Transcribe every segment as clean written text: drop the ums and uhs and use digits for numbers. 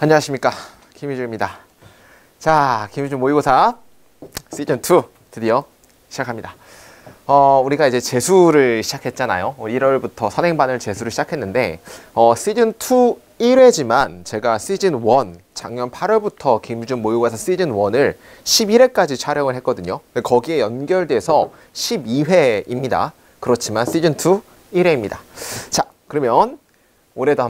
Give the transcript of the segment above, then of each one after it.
안녕하십니까, 김희주입니다. 자, 김희주 모의고사 시즌2 드디어 시작합니다. 우리가 이제 재수를 시작했잖아요. 1월부터 선행반을 재수를 시작했는데 시즌2 1회지만 제가 시즌1 작년 8월부터 김희준 모의고사 시즌1을 11회까지 촬영을 했거든요. 거기에 연결돼서 12회입니다. 그렇지만 시즌2 1회입니다. 자, 그러면 올해도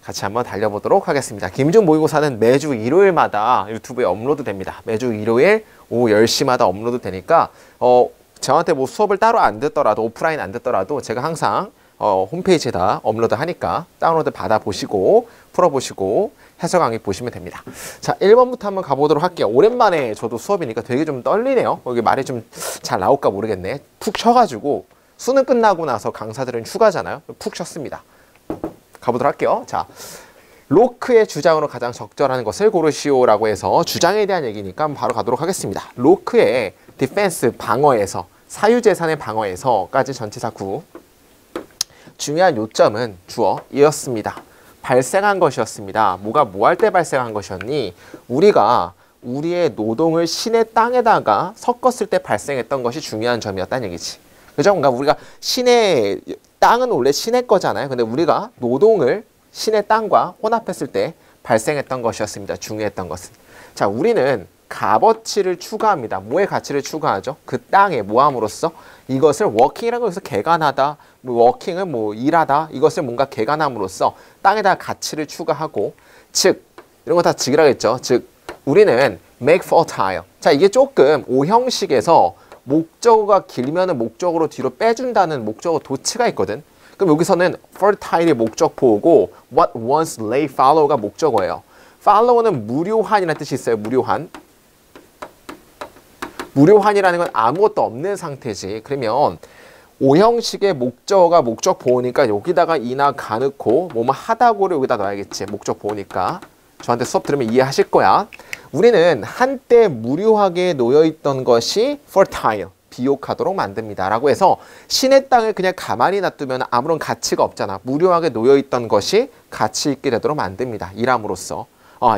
같이 한번 달려보도록 하겠습니다. 김희준 모의고사는 매주 일요일마다 유튜브에 업로드 됩니다. 매주 일요일 오후 10시마다 업로드 되니까 저한테 뭐 수업을 따로 안 듣더라도, 오프라인 안 듣더라도 제가 항상 홈페이지에다 업로드 하니까 다운로드 받아보시고 풀어보시고 해설 강의 보시면 됩니다. 자, 1번부터 한번 가보도록 할게요. 오랜만에 저도 수업이니까 되게 좀 떨리네요. 여기 말이 좀 잘 나올까 모르겠네. 푹 쉬어가지고 수능 끝나고 나서 강사들은 휴가잖아요. 푹 쉬었습니다. 가보도록 할게요. 자, 로크의 주장으로 가장 적절한 것을 고르시오라고 해서 주장에 대한 얘기니까 바로 가도록 하겠습니다. 로크의 디펜스, 방어에서, 사유재산의 방어에서까지 전치사 구. 중요한 요점은 주어 이었습니다. 발생한 것이었습니다. 뭐가 뭐 할 때 발생한 것이었니? 우리가 우리의 노동을 신의 땅에다가 섞었을 때 발생했던 것이 중요한 점이었다는 얘기지. 그죠? 그러니까 우리가 신의 땅은 원래 신의 거잖아요. 근데 우리가 노동을 신의 땅과 혼합했을 때 발생했던 것이었습니다. 중요했던 것은. 자, 우리는 값어치를 추가합니다. 뭐의 가치를 추가하죠? 그 땅에 뭐함으로써 이것을 워킹이라고 해서 개간하다, 뭐 워킹은 뭐 일하다, 이것을 뭔가 개간함으로써 땅에다가 가치를 추가하고, 즉 이런 거 다 즉이라겠죠. 즉 우리는 make fertile. 자, 이게 조금 오형식에서 목적어가 길면은 목적어로 뒤로 빼준다는 목적어 도치가 있거든. 그럼 여기서는 fertile이 목적보고 what once lay fallow가 목적어예요. fallow는 무료한이라는 뜻이 있어요. 무료한. 무료한이라는 건 아무것도 없는 상태지. 그러면 오형식의 목적어가 목적보호니까 여기다가 이나 가 넣고 뭐뭐 하다고를 여기다 넣어야겠지. 목적보호니까. 저한테 수업 들으면 이해하실 거야. 우리는 한때 무료하게 놓여있던 것이 fertile, 비옥하도록 만듭니다. 라고 해서 신의 땅을 그냥 가만히 놔두면 아무런 가치가 없잖아. 무료하게 놓여있던 것이 가치 있게 되도록 만듭니다. 일함으로써.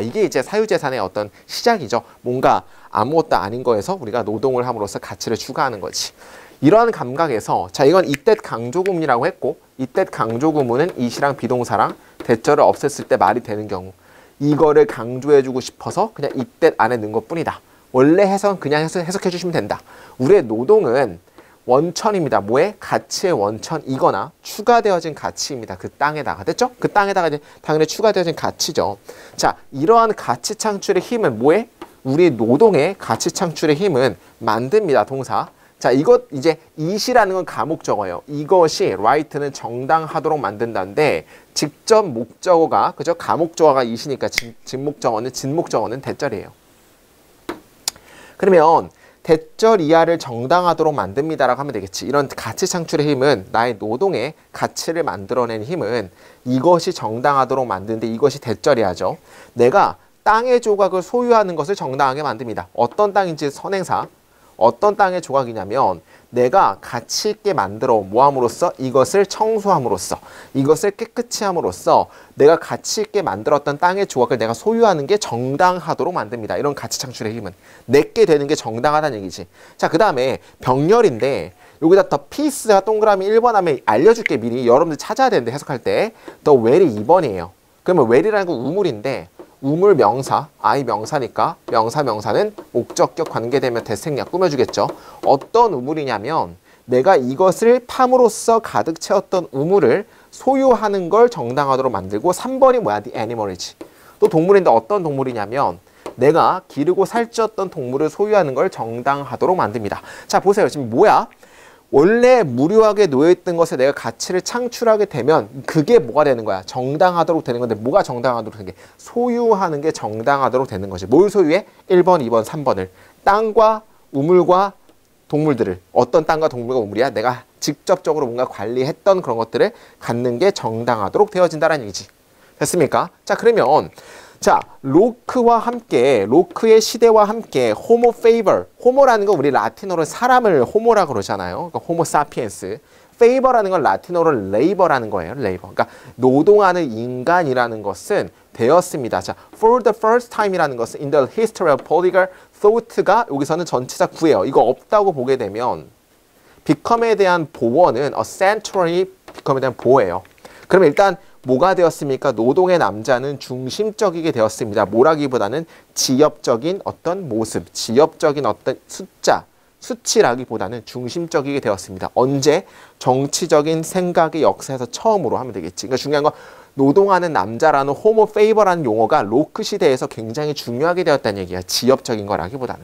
이게 이제 사유재산의 어떤 시작이죠. 뭔가 아무것도 아닌 거에서 우리가 노동을 함으로써 가치를 추가하는 거지. 이러한 감각에서, 자, 이건 이때 강조구문이라고 했고, 이때 강조구문은 이시랑 비동사랑 대절을 없앴을 때 말이 되는 경우, 이거를 강조해주고 싶어서 그냥 이때 안에 넣은 것 뿐이다. 원래 해석은 그냥 해석해 주시면 된다. 우리의 노동은 원천입니다. 뭐에? 가치의 원천이거나 추가되어진 가치입니다. 그 땅에다가. 됐죠? 그 땅에다가 이제 당연히 추가되어진 가치죠. 자, 이러한 가치 창출의 힘은 뭐에? 우리 노동의 가치 창출의 힘은 만듭니다. 동사. 자, 이것 이제 it이라는 건 가목적어예요. 이것이 right는 정당하도록 만든다는데 직접 목적어가, 그죠? 가목적어가 it이니까 진목적어는 대절이에요. 그러면 대절 이하를 정당하도록 만듭니다라고 하면 되겠지. 이런 가치 창출의 힘은, 나의 노동의 가치를 만들어낸 힘은 이것이 정당하도록 만드는데 이것이 대절이하죠. 내가 땅의 조각을 소유하는 것을 정당하게 만듭니다. 어떤 땅인지 선행사. 어떤 땅의 조각이냐면 내가 가치 있게 만들어 모함으로써, 이것을 청소함으로써, 이것을 깨끗이 함으로써 내가 가치 있게 만들었던 땅의 조각을 내가 소유하는 게 정당하도록 만듭니다. 이런 가치 창출의 힘은 내게 되는 게 정당하다는 얘기지. 자, 그 다음에 병렬인데 여기다 더 피스가 동그라미 1번 하면 알려줄게. 미리 여러분들 찾아야 되는데 해석할 때 더 웰이 2번이에요. 그러면 웰이라는 건 우물인데 우물 명사, I 명사니까 명사는 목적격 관계되면 대생략 꾸며주겠죠. 어떤 우물이냐면 내가 이것을 팜으로써 가득 채웠던 우물을 소유하는 걸 정당하도록 만들고, 3번이 뭐야? The animal이지. 또 동물인데 어떤 동물이냐면 내가 기르고 살찌웠던 동물을 소유하는 걸 정당하도록 만듭니다. 자, 보세요. 지금 뭐야? 원래 무료하게 놓여있던 것에 내가 가치를 창출하게 되면 그게 뭐가 되는 거야? 정당하도록 되는 건데 뭐가 정당하도록 되는 게? 소유하는 게 정당하도록 되는 거지. 뭘 소유해? 1번, 2번, 3번을. 땅과 우물과 동물들을. 어떤 땅과 동물과 우물이야? 내가 직접적으로 뭔가 관리했던 그런 것들을 갖는 게 정당하도록 되어진다는 얘기지. 됐습니까? 자, 그러면 자, 로크와 함께, 로크의 시대와 함께 호모 페이버, 호모라는 건 우리 라틴어로 사람을 호모라고 그러잖아요. 그러니까 호모 사피엔스. favor라는 건 라틴어로 labor라는 거예요. labor. 그러니까 노동하는 인간이라는 것은 되었습니다. 자, for the first time이라는 것은 in the history of political thought가 여기서는 전치사 구예요. 이거 없다고 보게 되면 become에 대한 보어는 a centrally become에 대한 보어예요. 그럼 일단 뭐가 되었습니까? 노동의 남자는 중심적이게 되었습니다. 뭐라기보다는 지엽적인 어떤 모습, 지엽적인 어떤 숫자, 수치라기보다는 중심적이게 되었습니다. 언제? 정치적인 생각의 역사에서 처음으로 하면 되겠지. 그러니까 중요한 건 노동하는 남자라는 호모 페이버라는 용어가 로크 시대에서 굉장히 중요하게 되었다는 얘기야. 지엽적인 거라기보다는.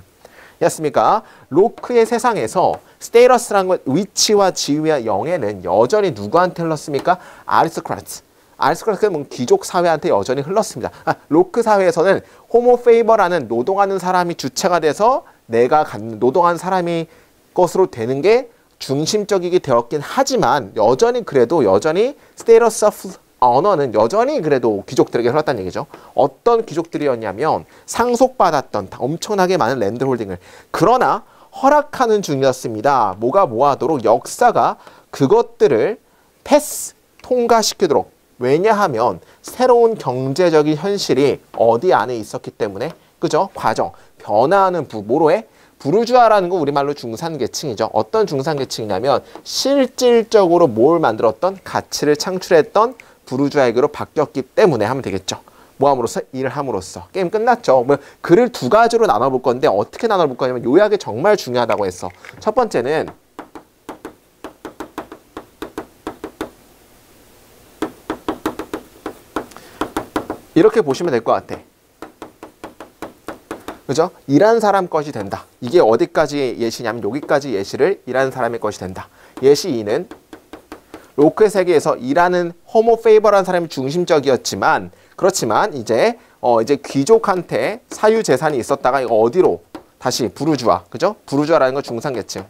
였습니까? 로크의 세상에서 스테이러스라는 건 위치와 지위와 영예는 여전히 누구한테 흘렀습니까? 아리스토크라트. 아리스토크라트는 뭐 귀족 사회한테 여전히 흘렀습니다. 로크 사회에서는 호모 페이버라는 노동하는 사람이 주체가 돼서 내가 갖는 노동하는 사람이 것으로 되는 게 중심적이게 되었긴 하지만 여전히 스테이러스 오브 언어는 여전히 그래도 귀족들에게 흘렀다는 얘기죠. 어떤 귀족들이었냐면 상속받았던 엄청나게 많은 랜드홀딩을 그러나 허락하는 중이었습니다. 뭐가 뭐하도록 역사가 그것들을 통과시키도록 왜냐하면 새로운 경제적인 현실이 어디 안에 있었기 때문에 그죠? 과정 변화하는 뭐로 해? 부르주아라는 건 우리말로 중산계층이죠. 어떤 중산계층이냐면 실질적으로 뭘 만들었던 가치를 창출했던 부르주아에게로 바뀌었기 때문에 하면 되겠죠. 뭐 함으로써? 일을 함으로써. 게임 끝났죠. 뭐 글을 두 가지로 나눠볼 건데 어떻게 나눠볼 거냐면 요약이 정말 중요하다고 했어. 첫 번째는 이렇게 보시면 될 것 같아. 그죠? 일하는 사람 것이 된다. 이게 어디까지 예시냐면 여기까지 예시를 일하는 사람의 것이 된다. 예시 2는 로크의 세계에서 일하는 호모 페이버라는 사람이 중심적이었지만 그렇지만 이제 귀족한테 사유 재산이 있었다가 이거 어디로 다시 부르주아. 그죠? 부르주아라는 건 중산계층.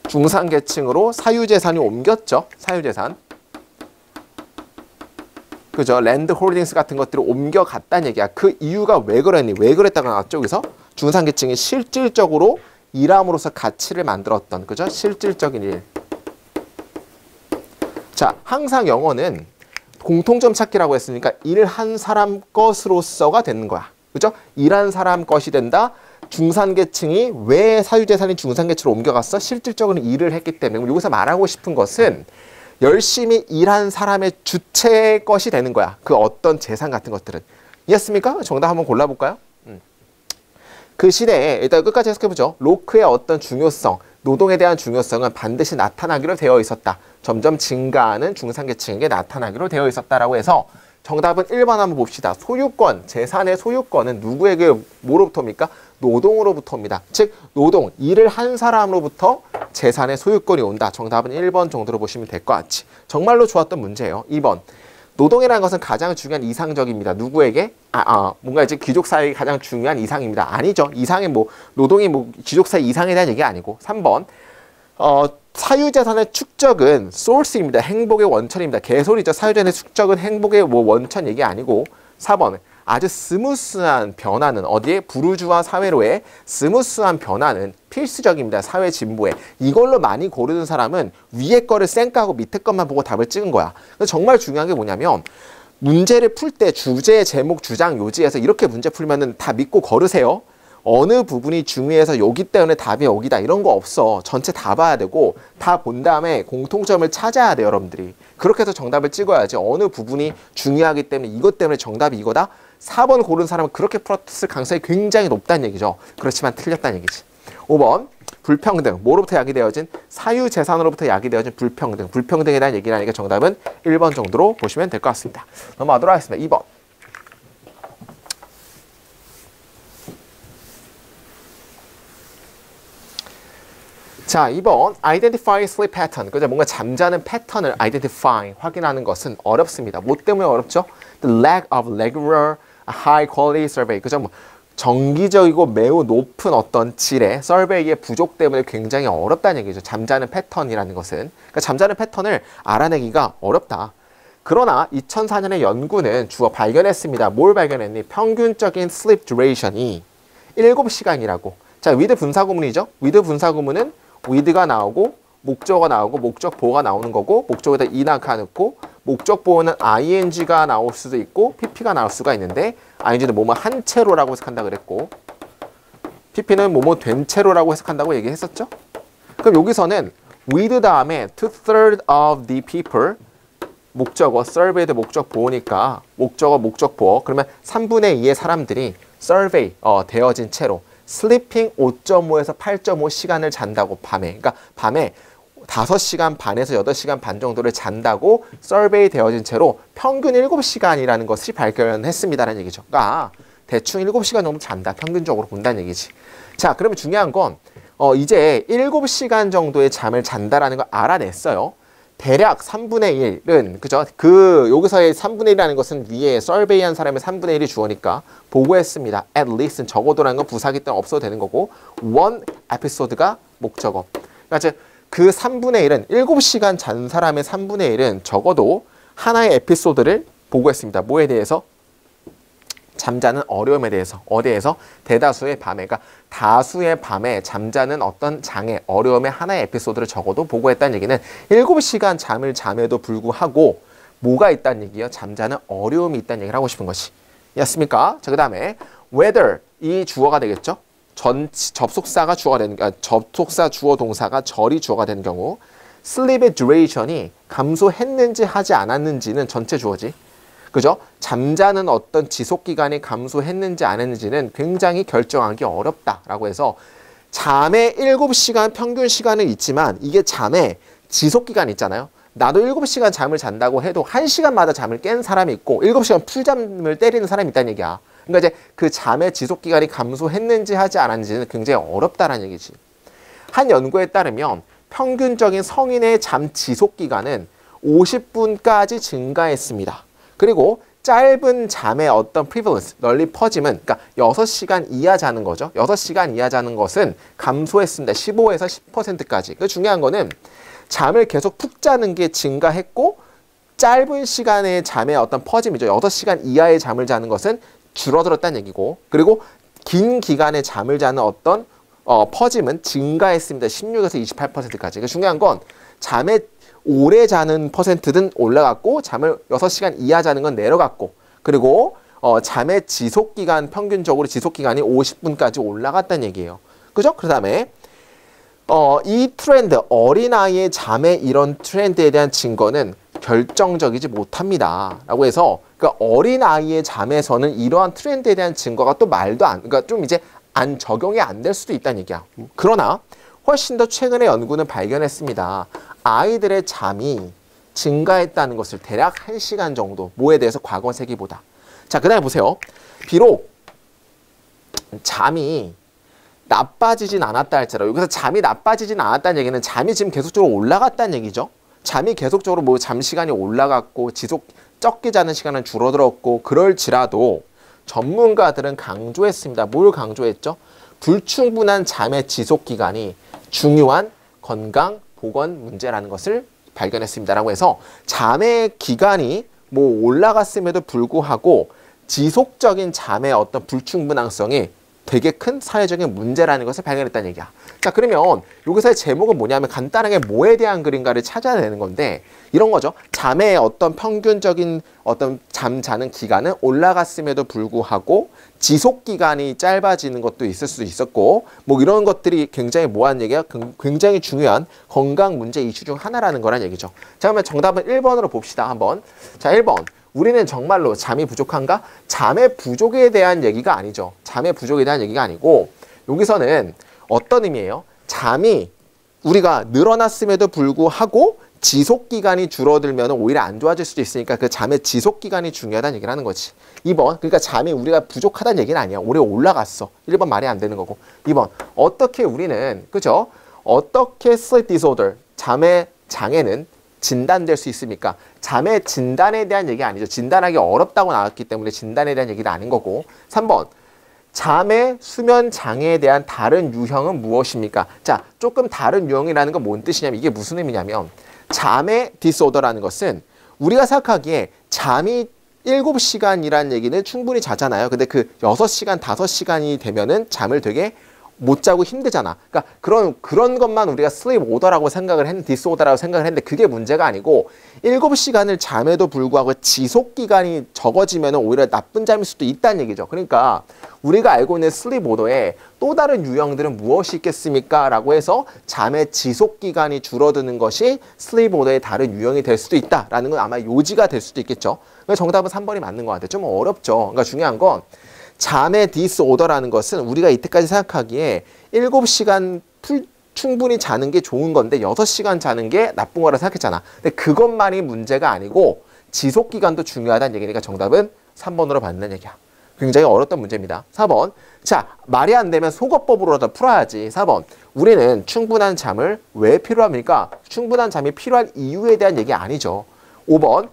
중산계층으로 사유 재산이 옮겼죠. 사유 재산. 그죠? 랜드 홀딩스 같은 것들을 옮겨갔다는 얘기야. 그 이유가 왜 그랬니? 왜 그랬다가 나왔죠? 여기서 중산계층이 실질적으로 일함으로써 가치를 만들었던 그죠? 실질적인 일. 자, 항상 영어는 공통점 찾기라고 했으니까 일한 사람 것으로서가 되는 거야. 그죠? 일한 사람 것이 된다. 중산계층이 왜 사유재산이 중산계층으로 옮겨갔어? 실질적으로 일을 했기 때문에. 여기서 말하고 싶은 것은 열심히 일한 사람의 주체의 것이 되는 거야. 그 어떤 재산 같은 것들은. 이해했습니까? 정답 한번 골라볼까요? 그 시대에 일단 끝까지 해석해보죠. 로크의 어떤 중요성, 노동에 대한 중요성은 반드시 나타나기로 되어 있었다. 점점 증가하는 중산계층에게 나타나기로 되어 있었다라고 해서 정답은 1번 한번 봅시다. 소유권, 재산의 소유권은 누구에게 뭐로부터입니까? 노동으로부터입니다. 즉 노동, 일을 한 사람으로부터 재산의 소유권이 온다. 정답은 1번 정도로 보시면 될 것 같지. 정말로 좋았던 문제예요. 2번. 노동이라는 것은 가장 중요한 이상적입니다. 누구에게? 뭔가 이제 귀족사회의 가장 중요한 이상입니다. 아니죠. 이상의 노동이 귀족사회 이상에 대한 얘기 아니고. 3번. 사유재산의 축적은 source입니다. 행복의 원천입니다. 개소리죠. 사유재산의 축적은 행복의 원천 얘기 아니고. 4번. 아주 스무스한 변화는 어디에? 부르주아 사회로의 스무스한 변화는 필수적입니다. 사회 진보에. 이걸로 많이 고르는 사람은 위에 거를 쌩까고 밑에 것만 보고 답을 찍은 거야. 정말 중요한 게 뭐냐면 문제를 풀 때 주제, 제목, 주장, 요지에서 이렇게 문제 풀면은 다 믿고 걸으세요. 어느 부분이 중요해서 여기 때문에 답이 여기다 이런 거 없어. 전체 다 봐야 되고 다 본 다음에 공통점을 찾아야 돼요. 여러분들이. 그렇게 해서 정답을 찍어야지. 어느 부분이 중요하기 때문에 이것 때문에 정답이 이거다. 4번 고른 사람은 그렇게 풀었을 가능성이 굉장히 높다는 얘기죠. 그렇지만 틀렸다는 얘기지. 5번 불평등. 뭐로부터 야기되어진? 사유재산으로부터 야기되어진 불평등. 불평등에 대한 얘기라니까 정답은 1번 정도로 보시면 될 것 같습니다. 넘어가도록 하겠습니다. 2번. 자, 2번 identify sleep pattern. 그죠? 뭔가 잠자는 패턴을 identify, 확인하는 것은 어렵습니다. 뭐 때문에 어렵죠? The lack of regular high quality survey. 그죠? 정기적이고 매우 높은 어떤 질의 서베이의 부족 때문에 굉장히 어렵다는 얘기죠. 잠자는 패턴이라는 것은. 그러니까 잠자는 패턴을 알아내기가 어렵다. 그러나 2004년의 연구는 주어 발견했습니다. 뭘 발견했니? 평균적인 sleep duration이 7시간이라고. 자, with 분사구문이죠. with 분사구문은 with가 나오고 목적어가 나오고 목적 보어가 나오는 거고 목적에다 이나가 넣고 목적 보어는 ing가 나올 수도 있고 pp가 나올 수가 있는데 ing는 뭐뭐 한 채로라고 해석한다 그랬고 pp는 뭐뭐 된 채로라고 해석한다고 얘기했었죠. 그럼 여기서는 with 다음에 2/3 of the people 목적어 survey도 목적 보어니까 목적어 목적 보어 그러면 3분의 2의 사람들이 survey 되어진 채로 sleeping 5.5에서 8.5 시간을 잔다고 밤에 그러니까 밤에 5시간 반에서 8시간 반 정도를 잔다고 survey 되어진 채로 평균 7시간이라는 것을 발견했습니다라는 얘기죠. 그러니까 대충 7시간 정도 잔다 평균적으로 본다는 얘기지. 자 그러면 중요한 건 이제 7시간 정도의 잠을 잔다라는 걸 알아냈어요. 대략 3분의 1은 그죠? 여기서의 3분의 1이라는 것은 위에 서베이한 사람의 3분의 1이 주어니까 보고했습니다. at least는 적어도라는 건 부사기 때문에 없어도 되는 거고 one episode가 목적어. 그러니까 그 3분의 1은 7시간 잔 사람의 3분의 1은 적어도 하나의 에피소드를 보고했습니다. 뭐에 대해서? 잠자는 어려움에 대해서. 어디에서? 대다수의 밤에. 그러니까 다수의 밤에 잠자는 어떤 장애, 어려움의 하나의 에피소드를 적어도 보고했다는 얘기는 7시간 잠을 잠에도 불구하고 뭐가 있다는 얘기예요? 잠자는 어려움이 있다는 얘기를 하고 싶은 것이. 였습니까? 자, 그 다음에 whether 이 주어가 되겠죠? 접속사가 주어가 되는, 접속사 주어 동사가 절이 주어가 되는 경우 sleep의 duration이 감소했는지 하지 않았는지는 전체 주어지. 그죠? 잠자는 어떤 지속기간이 감소했는지 안 했는지는 굉장히 결정하기 어렵다라고 해서 잠의 7시간 평균 시간은 있지만 이게 잠의 지속기간 있잖아요. 나도 7시간 잠을 잔다고 해도 1시간마다 잠을 깬 사람이 있고 7시간 풀잠을 때리는 사람이 있다는 얘기야. 그러니까 이제 그 잠의 지속기간이 감소했는지 하지 않았는지는 굉장히 어렵다는 얘기지. 한 연구에 따르면 평균적인 성인의 잠 지속기간은 50분까지 증가했습니다. 그리고 짧은 잠의 어떤 prevalence, 널리 퍼짐은 그러니까 6시간 이하 자는 거죠. 6시간 이하 자는 것은 감소했습니다. 15에서 10%까지. 그 중요한 거는 잠을 계속 푹 자는 게 증가했고 짧은 시간의 잠의 어떤 퍼짐이죠. 6시간 이하의 잠을 자는 것은 줄어들었다는 얘기고 그리고 긴 기간의 잠을 자는 어떤 퍼짐은 증가했습니다. 16에서 28%까지. 그 중요한 건 잠의 오래 자는 퍼센트는 올라갔고 잠을 6시간 이하 자는 건 내려갔고 그리고 잠의 지속기간 평균적으로 지속기간이 50분까지 올라갔다는 얘기예요. 그죠? 그 다음에 이 트렌드 어린아이의 잠의 이런 트렌드에 대한 증거는 결정적이지 못합니다. 라고 해서 그러니까 어린아이의 잠에서는 이러한 트렌드에 대한 증거가 또 그러니까 좀 이제 적용이 안 될 수도 있다는 얘기야. 그러나 훨씬 더 최근의 연구는 발견했습니다. 아이들의 잠이 증가했다는 것을 대략 1시간 정도 뭐에 대해서 과거 세기보다. 자, 그 다음에 보세요. 비록 잠이 나빠지진 않았다 할지라도 여기서 잠이 나빠지진 않았다는 얘기는 잠이 지금 계속적으로 올라갔다는 얘기죠. 잠이 계속적으로 뭐 잠 시간이 올라갔고 적게 자는 시간은 줄어들었고 그럴지라도 전문가들은 강조했습니다. 뭘 강조했죠? 불충분한 잠의 지속기간이 중요한 건강 보건 문제라는 것을 발견했습니다라고 해서 잠의 기간이 뭐 올라갔음에도 불구하고 지속적인 잠의 어떤 불충분함성이 되게 큰 사회적인 문제라는 것을 발견했다는 얘기야. 자, 그러면 여기서의 제목은 뭐냐면 간단하게 뭐에 대한 글인가를 찾아내는 건데 이런 거죠. 잠의 어떤 평균적인 어떤 잠 자는 기간은 올라갔음에도 불구하고 지속 기간이 짧아지는 것도 있을 수 있었고 뭐 이런 것들이 굉장히 뭐한 얘기야? 굉장히 중요한 건강 문제 이슈 중 하나라는 거란 얘기죠. 자, 그러면 정답은 1번으로 봅시다. 한번. 자, 1번. 우리는 정말로 잠이 부족한가? 잠의 부족에 대한 얘기가 아니죠. 잠의 부족에 대한 얘기가 아니고 여기서는 어떤 의미예요? 잠이 우리가 늘어났음에도 불구하고 지속기간이 줄어들면 오히려 안 좋아질 수도 있으니까 그 잠의 지속기간이 중요하다는 얘기를 하는 거지. 2번, 그러니까 잠이 우리가 부족하다는 얘기는 아니야. 오래 올라갔어. 1번 말이 안 되는 거고. 2번, 어떻게 우리는, 그죠? 어떻게 sleep disorder, 잠의 장애는 진단될 수 있습니까? 잠의 진단에 대한 얘기 아니죠. 진단하기 어렵다고 나왔기 때문에 진단에 대한 얘기는 아닌 거고. 3번, 잠의 수면 장애에 대한 다른 유형은 무엇입니까? 자, 조금 다른 유형이라는 건 뭔 뜻이냐면 이게 무슨 의미냐면 잠의 디스오더라는 것은 우리가 생각하기에 잠이 7시간이라는 얘기는 충분히 자잖아요. 근데 그 6시간, 5시간이 되면은 잠을 되게 못 자고 힘들잖아. 그러니까 그런 것만 우리가 슬립 오더라고 생각을 했는데, 디스오더라고 생각을 했는데, 그게 문제가 아니고 7시간을 잠에도 불구하고 지속 기간이 적어지면 오히려 나쁜 잠일 수도 있다는 얘기죠. 그러니까 우리가 알고 있는 슬립 오더의 또 다른 유형들은 무엇이 있겠습니까? 라고 해서 잠의 지속 기간이 줄어드는 것이 슬립 오더의 다른 유형이 될 수도 있다라는 건 아마 요지가 될 수도 있겠죠. 그래서 정답은 3번이 맞는 것 같아요. 좀 어렵죠. 그러니까 중요한 건 잠의 디스오더라는 것은 우리가 이때까지 생각하기에 7시간 충분히 자는 게 좋은 건데 6시간 자는 게 나쁜 거라 생각했잖아. 근데 그것만이 문제가 아니고 지속 기간도 중요하다는 얘기니까 정답은 3번으로 받는 얘기야. 굉장히 어렵던 문제입니다. 4번. 자, 말이 안 되면 속어법으로라도 풀어야지. 4번. 우리는 충분한 잠을 왜 필요합니까? 충분한 잠이 필요한 이유에 대한 얘기 아니죠. 5번.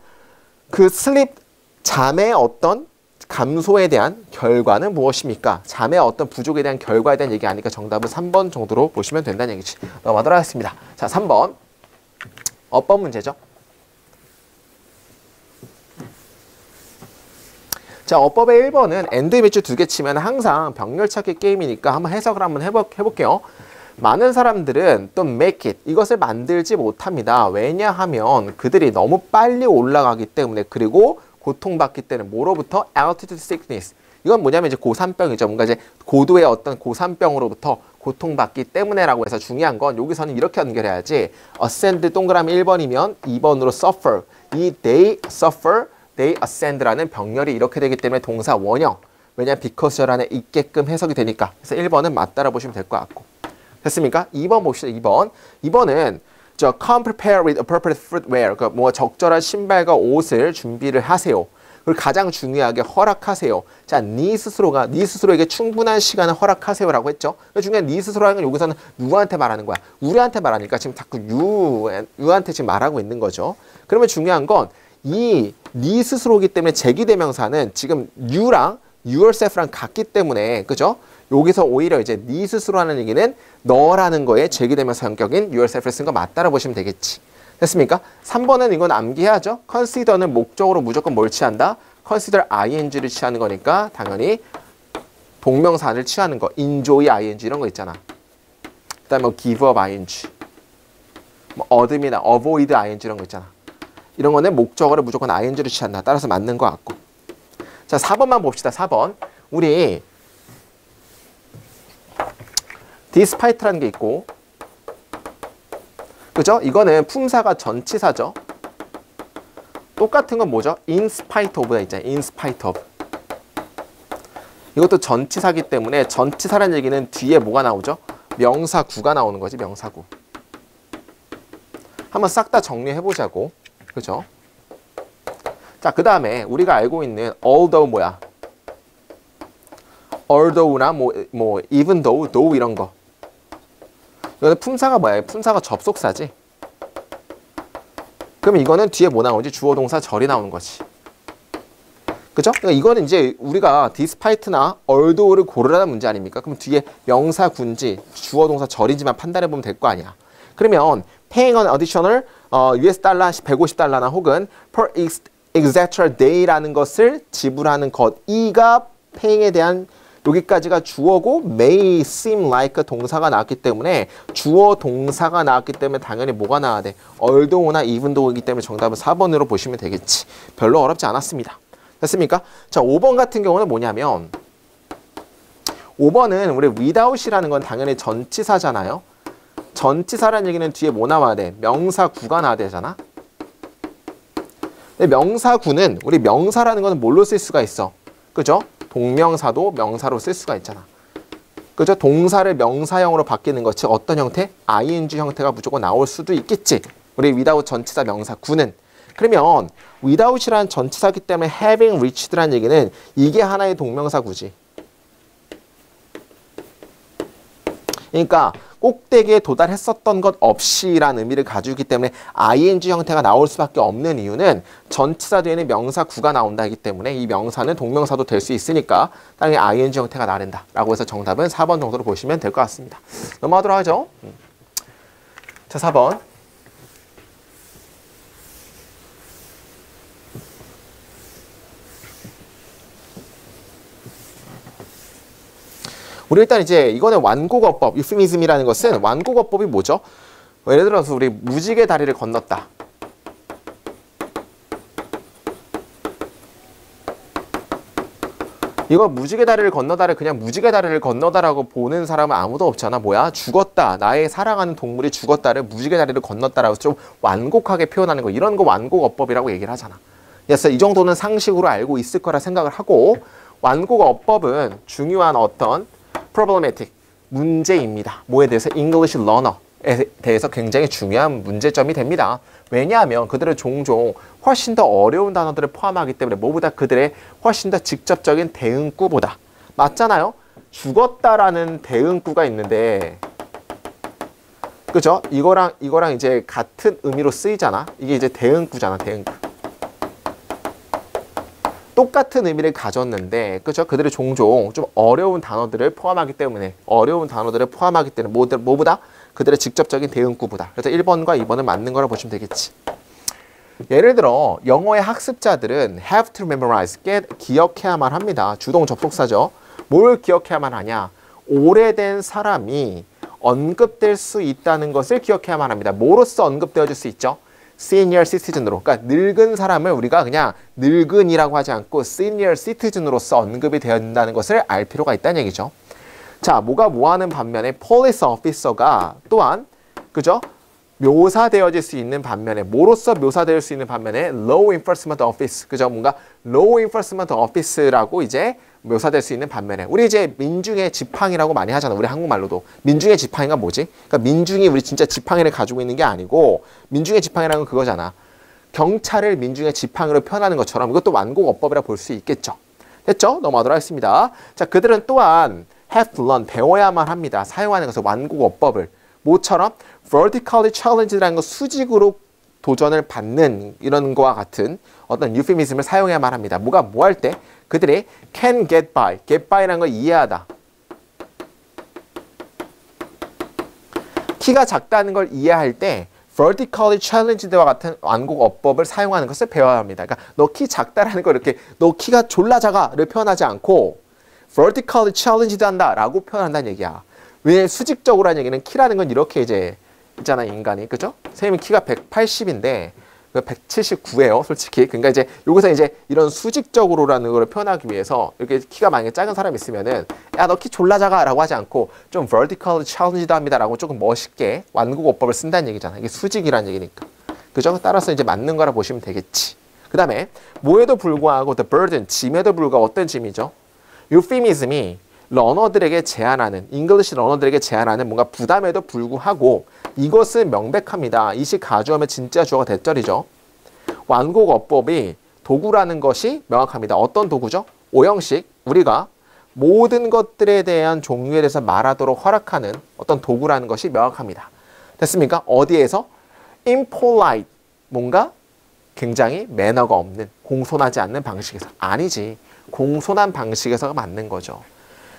그 슬립 잠의 어떤 감소에 대한 결과는 무엇입니까? 잠의 어떤 부족에 대한 결과에 대한 얘기 아니까 정답은 3번 정도로 보시면 된다는 얘기지. 넘어가도록 하겠습니다. 자, 3번. 어법 문제죠. 자, 어법의 1번은 엔드 밑줄 2개 치면 항상 병렬 찾기 게임이니까 한번 해석을 한번 해볼게요. 많은 사람들은 또 make it, 이것을 만들지 못합니다. 왜냐하면 그들이 너무 빨리 올라가기 때문에, 그리고 고통받기 때문에. 뭐로부터? altitude sickness. 이건 뭐냐면 이제 고산병이죠. 뭔가 이제 고도의 어떤 고산병으로부터 고통받기 때문에라고 해서 중요한 건 여기서는 이렇게 연결해야지. ascend 동그라미 1번이면 2번으로 suffer. 이 they suffer, they ascend라는 병렬이 이렇게 되기 때문에 동사 원형. 왜냐면 because 안에 있게끔 해석이 되니까. 그래서 1번은 맞다라 보시면 될 것 같고. 됐습니까? 2번 봅시다. 2번. 2번은 저 come prepare with appropriate footwear. 그러니까 뭐 적절한 신발과 옷을 준비를 하세요. 그리고 가장 중요하게 허락하세요. 자, 네 스스로에게 충분한 시간을 허락하세요라고 했죠. 중요한 네 스스로라는 건 여기서는 누구한테 말하는 거야? 우리한테 말하니까 지금 자꾸 유한테 지금 말하고 있는 거죠. 그러면 중요한 건 이 네 스스로이기 때문에 제기대명사는 지금 you랑 yourself랑 같기 때문에, 그죠? 여기서 오히려 이제 네 스스로라는 얘기는 너라는 거에 제기대명사 성격인 yourself를 쓴 거 맞다라 보시면 되겠지. 됐습니까? 3번은 이건 암기해야죠. consider는 목적으로 무조건 뭘 취한다? consider ing를 취하는 거니까 당연히 동명사를 취하는 거. enjoy ing 이런 거 있잖아. 그 다음에 뭐 give up ing, 뭐 얻음이나 avoid ing 이런 거 있잖아. 이런 거는 목적어를 무조건 ing를 취한다. 따라서 맞는 것 같고. 자, 4번만 봅시다. 4번. 우리 despite라는 게 있고, 그죠? 이거는 품사가 전치사죠. 똑같은 건 뭐죠? in spite of가 있잖아요. in spite of. 이것도 전치사기 때문에 전치사라는 얘기는 뒤에 뭐가 나오죠? 명사구가 나오는 거지. 명사구. 한번 싹 다 정리해보자고. 그죠? 자, 그 다음에 우리가 알고 있는 although 뭐야? although나 뭐 even though 이런 거. 이거는 품사가 뭐야? 품사가 접속사지. 그럼 이거는 뒤에 뭐 나오지? 주어 동사 절이 나오는 거지. 그죠? 그러니까 이거는 이제 우리가 despite나 although를 고르라는 문제 아닙니까? 그럼 뒤에 명사군지 주어 동사 절인지만 판단해 보면 될 거 아니야. 그러면 paying an additional US 달러 150달러나 혹은 per extra day라는 것을 지불하는 것. 이가 paying에 대한 여기까지가 주어고 may seem like 동사가 나왔기 때문에 주어 동사가 나왔기 때문에 당연히 뭐가 나와야 돼? although나 even though이기 때문에 정답은 4번으로 보시면 되겠지. 별로 어렵지 않았습니다. 됐습니까? 자, 5번 같은 경우는 뭐냐면 5번은 우리 without이라는 건 당연히 전치사잖아요. 전치사라는 얘기는 뒤에 뭐 나와야 돼? 명사구가 나와야 되잖아. 근데 명사구는 우리 명사라는 거는 뭘로 쓸 수가 있어? 그죠? 동명사도 명사로 쓸 수가 있잖아. 그죠? 동사를 명사형으로 바뀌는 것, 즉 어떤 형태? ing 형태가 무조건 나올 수도 있겠지. 우리 without 전치사 명사구는. 그러면 without이라는 전치사기 때문에 having reached라는 얘기는 이게 하나의 동명사구지. 그러니까 꼭대기에 도달했었던 것 없이라는 의미를 가지고 있기 때문에 ing 형태가 나올 수밖에 없는 이유는 전치사 뒤에는 명사구가 나온다기 때문에 이 명사는 동명사도 될 수 있으니까 당연히 ing 형태가 나른다 라고 해서 정답은 4번 정도로 보시면 될 것 같습니다. 넘어가도록 하죠. 자, 4번. 우리 일단 이제 이거는 완곡어법, euphemism이라는 것은 완곡어법이 뭐죠? 예를 들어서 우리 무지개 다리를 건넜다. 이거 무지개 다리를 건너다를 그냥 무지개 다리를 건너다라고 보는 사람은 아무도 없잖아. 뭐야? 죽었다. 나의 사랑하는 동물이 죽었다를 무지개 다리를 건넜다라고 좀 완곡하게 표현하는 거. 이런 거 완곡어법이라고 얘기를 하잖아. 그래서 이 정도는 상식으로 알고 있을 거라 생각을 하고 완곡어법은 중요한 어떤 problematic, 문제입니다. 뭐에 대해서? English learner에 대해서 굉장히 중요한 문제점이 됩니다. 왜냐하면 그들은 종종 훨씬 더 어려운 단어들을 포함하기 때문에 뭐보다 그들의 훨씬 더 직접적인 대응구보다 맞잖아요? 죽었다라는 대응구가 있는데 그죠? 이거랑 이제 같은 의미로 쓰이잖아. 이게 이제 대응구잖아. 대응구. 똑같은 의미를 가졌는데 그죠? 그들이 종종 좀 어려운 단어들을 포함하기 때문에 뭐보다 그들의 직접적인 대응구보다. 그래서 1번과 2번은 맞는 거라고 보시면 되겠지. 예를 들어 영어의 학습자들은 have to memorize, 기억해야만 합니다. 주동 접속사죠. 뭘 기억해야만 하냐? 오래된 사람이 언급될 수 있다는 것을 기억해야만 합니다. 뭐로써 언급되어질 수 있죠? senior citizen으로. 그러니까 늙은 사람을 우리가 그냥 늙은이라고 하지 않고 senior citizen으로서 언급이 된다는 것을 알 필요가 있다는 얘기죠. 자, 뭐가 뭐하는 반면에 police officer가 또한 그죠? 묘사되어질 수 있는 반면에 뭐로서 묘사될 수 있는 반면에 law enforcement office 그죠? 뭔가 law enforcement office라고 이제 묘사될 수 있는 반면에 우리 이제 민중의 지팡이라고 많이 하잖아. 우리 한국말로도 민중의 지팡이가 뭐지? 그러니까 민중이 우리 진짜 지팡이를 가지고 있는 게 아니고 민중의 지팡이라는 건 그거잖아. 경찰을 민중의 지팡이로 표현하는 것처럼 이것도 완곡어법이라 볼 수 있겠죠. 됐죠? 넘어가도록 하겠습니다. 자, 그들은 또한 have to learn, 배워야만 합니다. 사용하는 것을 완곡어법을 뭐처럼? vertically challenged라는 거 수직으로 도전을 받는 이런 거와 같은 어떤 euphemism을 사용해야만 합니다. 뭐가 뭐 할 때? 그들이 can get by라는 걸 이해하다. 키가 작다는 걸 이해할 때 vertically challenged와 같은 완곡어법을 사용하는 것을 배워야 합니다. 그러니까 너 키 작다라는 걸 이렇게 너 키가 졸라 작아를 표현하지 않고 vertically challenged 한다라고 표현한다는 얘기야. 왜 수직적으로 하는 얘기는 키라는 건 이렇게 이제 있잖아, 인간이. 그죠? 선생님은 키가 180인데 179예요, 솔직히. 그러니까 이제 여기서 이제 이런 수직적으로라는 걸 표현하기 위해서 이렇게 키가 만약에 작은 사람이 있으면은 야, 너 키 졸라 작아라고 하지 않고 좀 vertically challenged 합니다라고 조금 멋있게 완곡어법을 쓴다는 얘기잖아. 이게 수직이라는 얘기니까. 그죠? 따라서 이제 맞는 거라 보시면 되겠지. 그 다음에 뭐에도 불구하고 the burden, 짐에도 불구하고 어떤 짐이죠? euphemism이 러너들에게 제안하는, 잉글리시 러너들에게 제안하는 뭔가 부담에도 불구하고 이것은 명백합니다. 이시 가주어면 진짜 주어가 대절이죠. 완곡어법이 도구라는 것이 명확합니다. 어떤 도구죠? 오형식, 우리가 모든 것들에 대한 종류에 대해서 말하도록 허락하는 어떤 도구라는 것이 명확합니다. 됐습니까? 어디에서? impolite, 뭔가 굉장히 매너가 없는, 공손하지 않는 방식에서. 아니지. 공손한 방식에서가 맞는 거죠.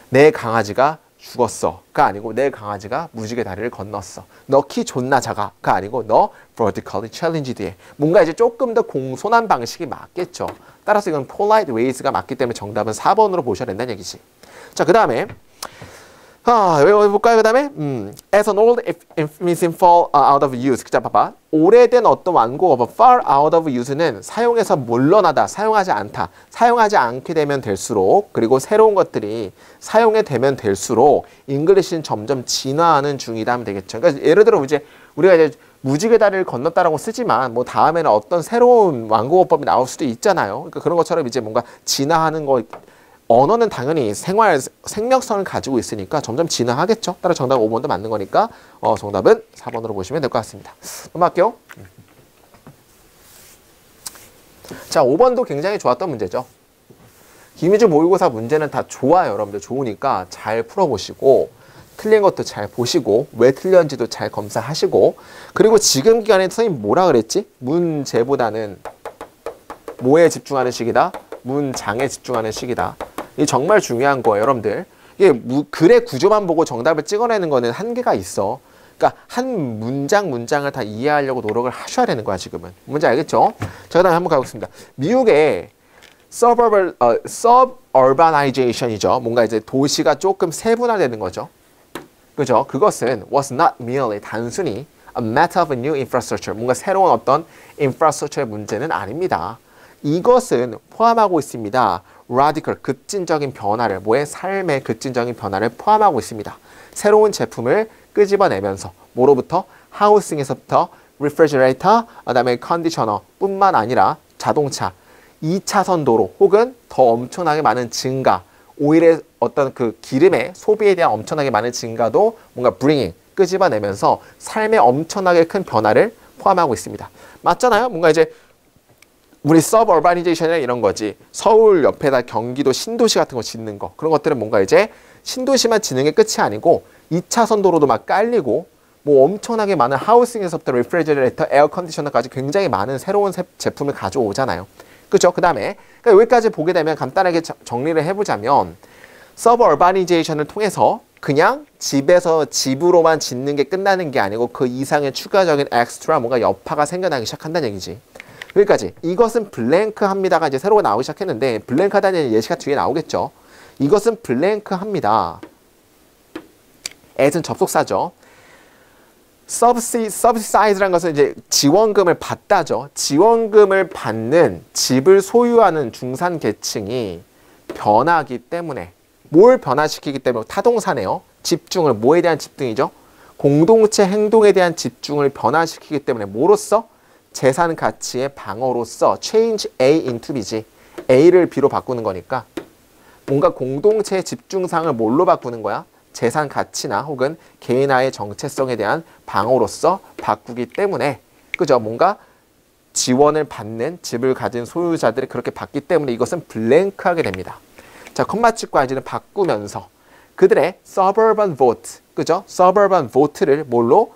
내 강아지가 죽었어가 아니고 내 강아지가 무지개 다리를 건넜어. 너 키 존나 작아가 아니고 너 vertically challenged에. 뭔가 이제 조금 더 공손한 방식이 맞겠죠. 따라서 이건 polite ways가 맞기 때문에 정답은 4번으로 보셔야 된다는 얘기지. 자, 그 다음에 외워볼까요? 그 다음에 as an old euphemism fall out of use. 자, 봐봐. 오래된 어떤 완곡어법 fall out of use는 사용해서 물러나다, 사용하지 않다, 사용하지 않게 되면 될수록 그리고 새로운 것들이 사용이 되면 될수록 잉글리시는 점점 진화하는 중이다 하면 되겠죠. 그러니까 예를 들어 이제 우리가 이제 무지개 다리를 건넜다라고 쓰지만 뭐 다음에는 어떤 새로운 완곡어법이 나올 수도 있잖아요. 그러니까 그런 것처럼 이제 뭔가 진화하는 거. 언어는 당연히 생명성을 가지고 있으니까 점점 진화하겠죠. 따라 정답 5번도 맞는 거니까 정답은 4번으로 보시면 될 것 같습니다. 넘어갈게요. 자, 5번도 굉장히 좋았던 문제죠. 김희주 모의고사 문제는 다 좋아요. 여러분들 좋으니까 잘 풀어보시고 틀린 것도 잘 보시고 왜 틀렸는지도 잘 검사하시고 그리고 지금 기간에 선생님 뭐라 그랬지? 문제보다는 뭐에 집중하는 시기다? 문장에 집중하는 시기다. 이게 정말 중요한 거예요, 여러분들. 이게 글의 구조만 보고 정답을 찍어내는 거는 한계가 있어. 그러니까 한 문장을 다 이해하려고 노력을 하셔야 되는 거야, 지금은. 뭔지 알겠죠? 자, 그 다음에 한번 가보겠습니다. 미국의 suburbanization이죠. 뭔가 이제 도시가 조금 세분화되는 거죠. 그죠? 그것은 was not merely 단순히 a matter of new infrastructure. 뭔가 새로운 어떤 infrastructure의 문제는 아닙니다. 이것은 포함하고 있습니다. radical, 급진적인 변화를, 뭐의 삶의 급진적인 변화를 포함하고 있습니다. 새로운 제품을 끄집어내면서 뭐로부터? 하우싱에서부터 refrigerator, 그다음에 컨디셔너 뿐만 아니라 자동차, 2차선 도로 혹은 더 엄청나게 많은 증가, 오일의 어떤 그 기름의 소비에 대한 엄청나게 많은 증가도 뭔가 bringing, 끄집어내면서 삶에 엄청나게 큰 변화를 포함하고 있습니다. 맞잖아요? 뭔가 이제 우리 서브어바니제이션이나 이런 거지. 서울 옆에다 경기도 신도시 같은 거 짓는 거. 그런 것들은 뭔가 이제 신도시만 짓는 게 끝이 아니고 2차선 도로도 막 깔리고 뭐 엄청나게 많은 하우싱에서부터 리프리저레이터, 에어컨디셔너까지 굉장히 많은 새로운 제품을 가져오잖아요. 그죠? 그 다음에 그러니까 여기까지 보게 되면 간단하게 정리를 해보자면 서브어바니제이션을 통해서 그냥 집에서 집으로만 짓는 게 끝나는 게 아니고 그 이상의 추가적인 엑스트라 뭔가 여파가 생겨나기 시작한다는 얘기지. 여기까지. 이것은 블랭크 합니다가 이제 새로 나오기 시작했는데 블랭크 하다는 예시가 뒤에 나오겠죠. 이것은 블랭크 합니다. as은 접속사죠. subsidize라는 것은 이제 지원금을 받다죠. 지원금을 받는 집을 소유하는 중산 계층이 변하기 때문에 뭘 변화시키기 때문에 타동사네요. 집중을 뭐에 대한 집중이죠? 공동체 행동에 대한 집중을 변화시키기 때문에 뭐로써? 재산 가치의 방어로서 change A into B지. A를 B로 바꾸는 거니까 뭔가 공동체의 집중상을 뭘로 바꾸는 거야? 재산 가치나 혹은 개인화의 정체성에 대한 방어로서 바꾸기 때문에 그죠? 뭔가 지원을 받는 집을 가진 소유자들이 그렇게 받기 때문에 이것은 블랭크하게 됩니다. 자, 컴마 찍고 ING는 바꾸면서 그들의 suburban vote, 그죠? suburban vote를 뭘로?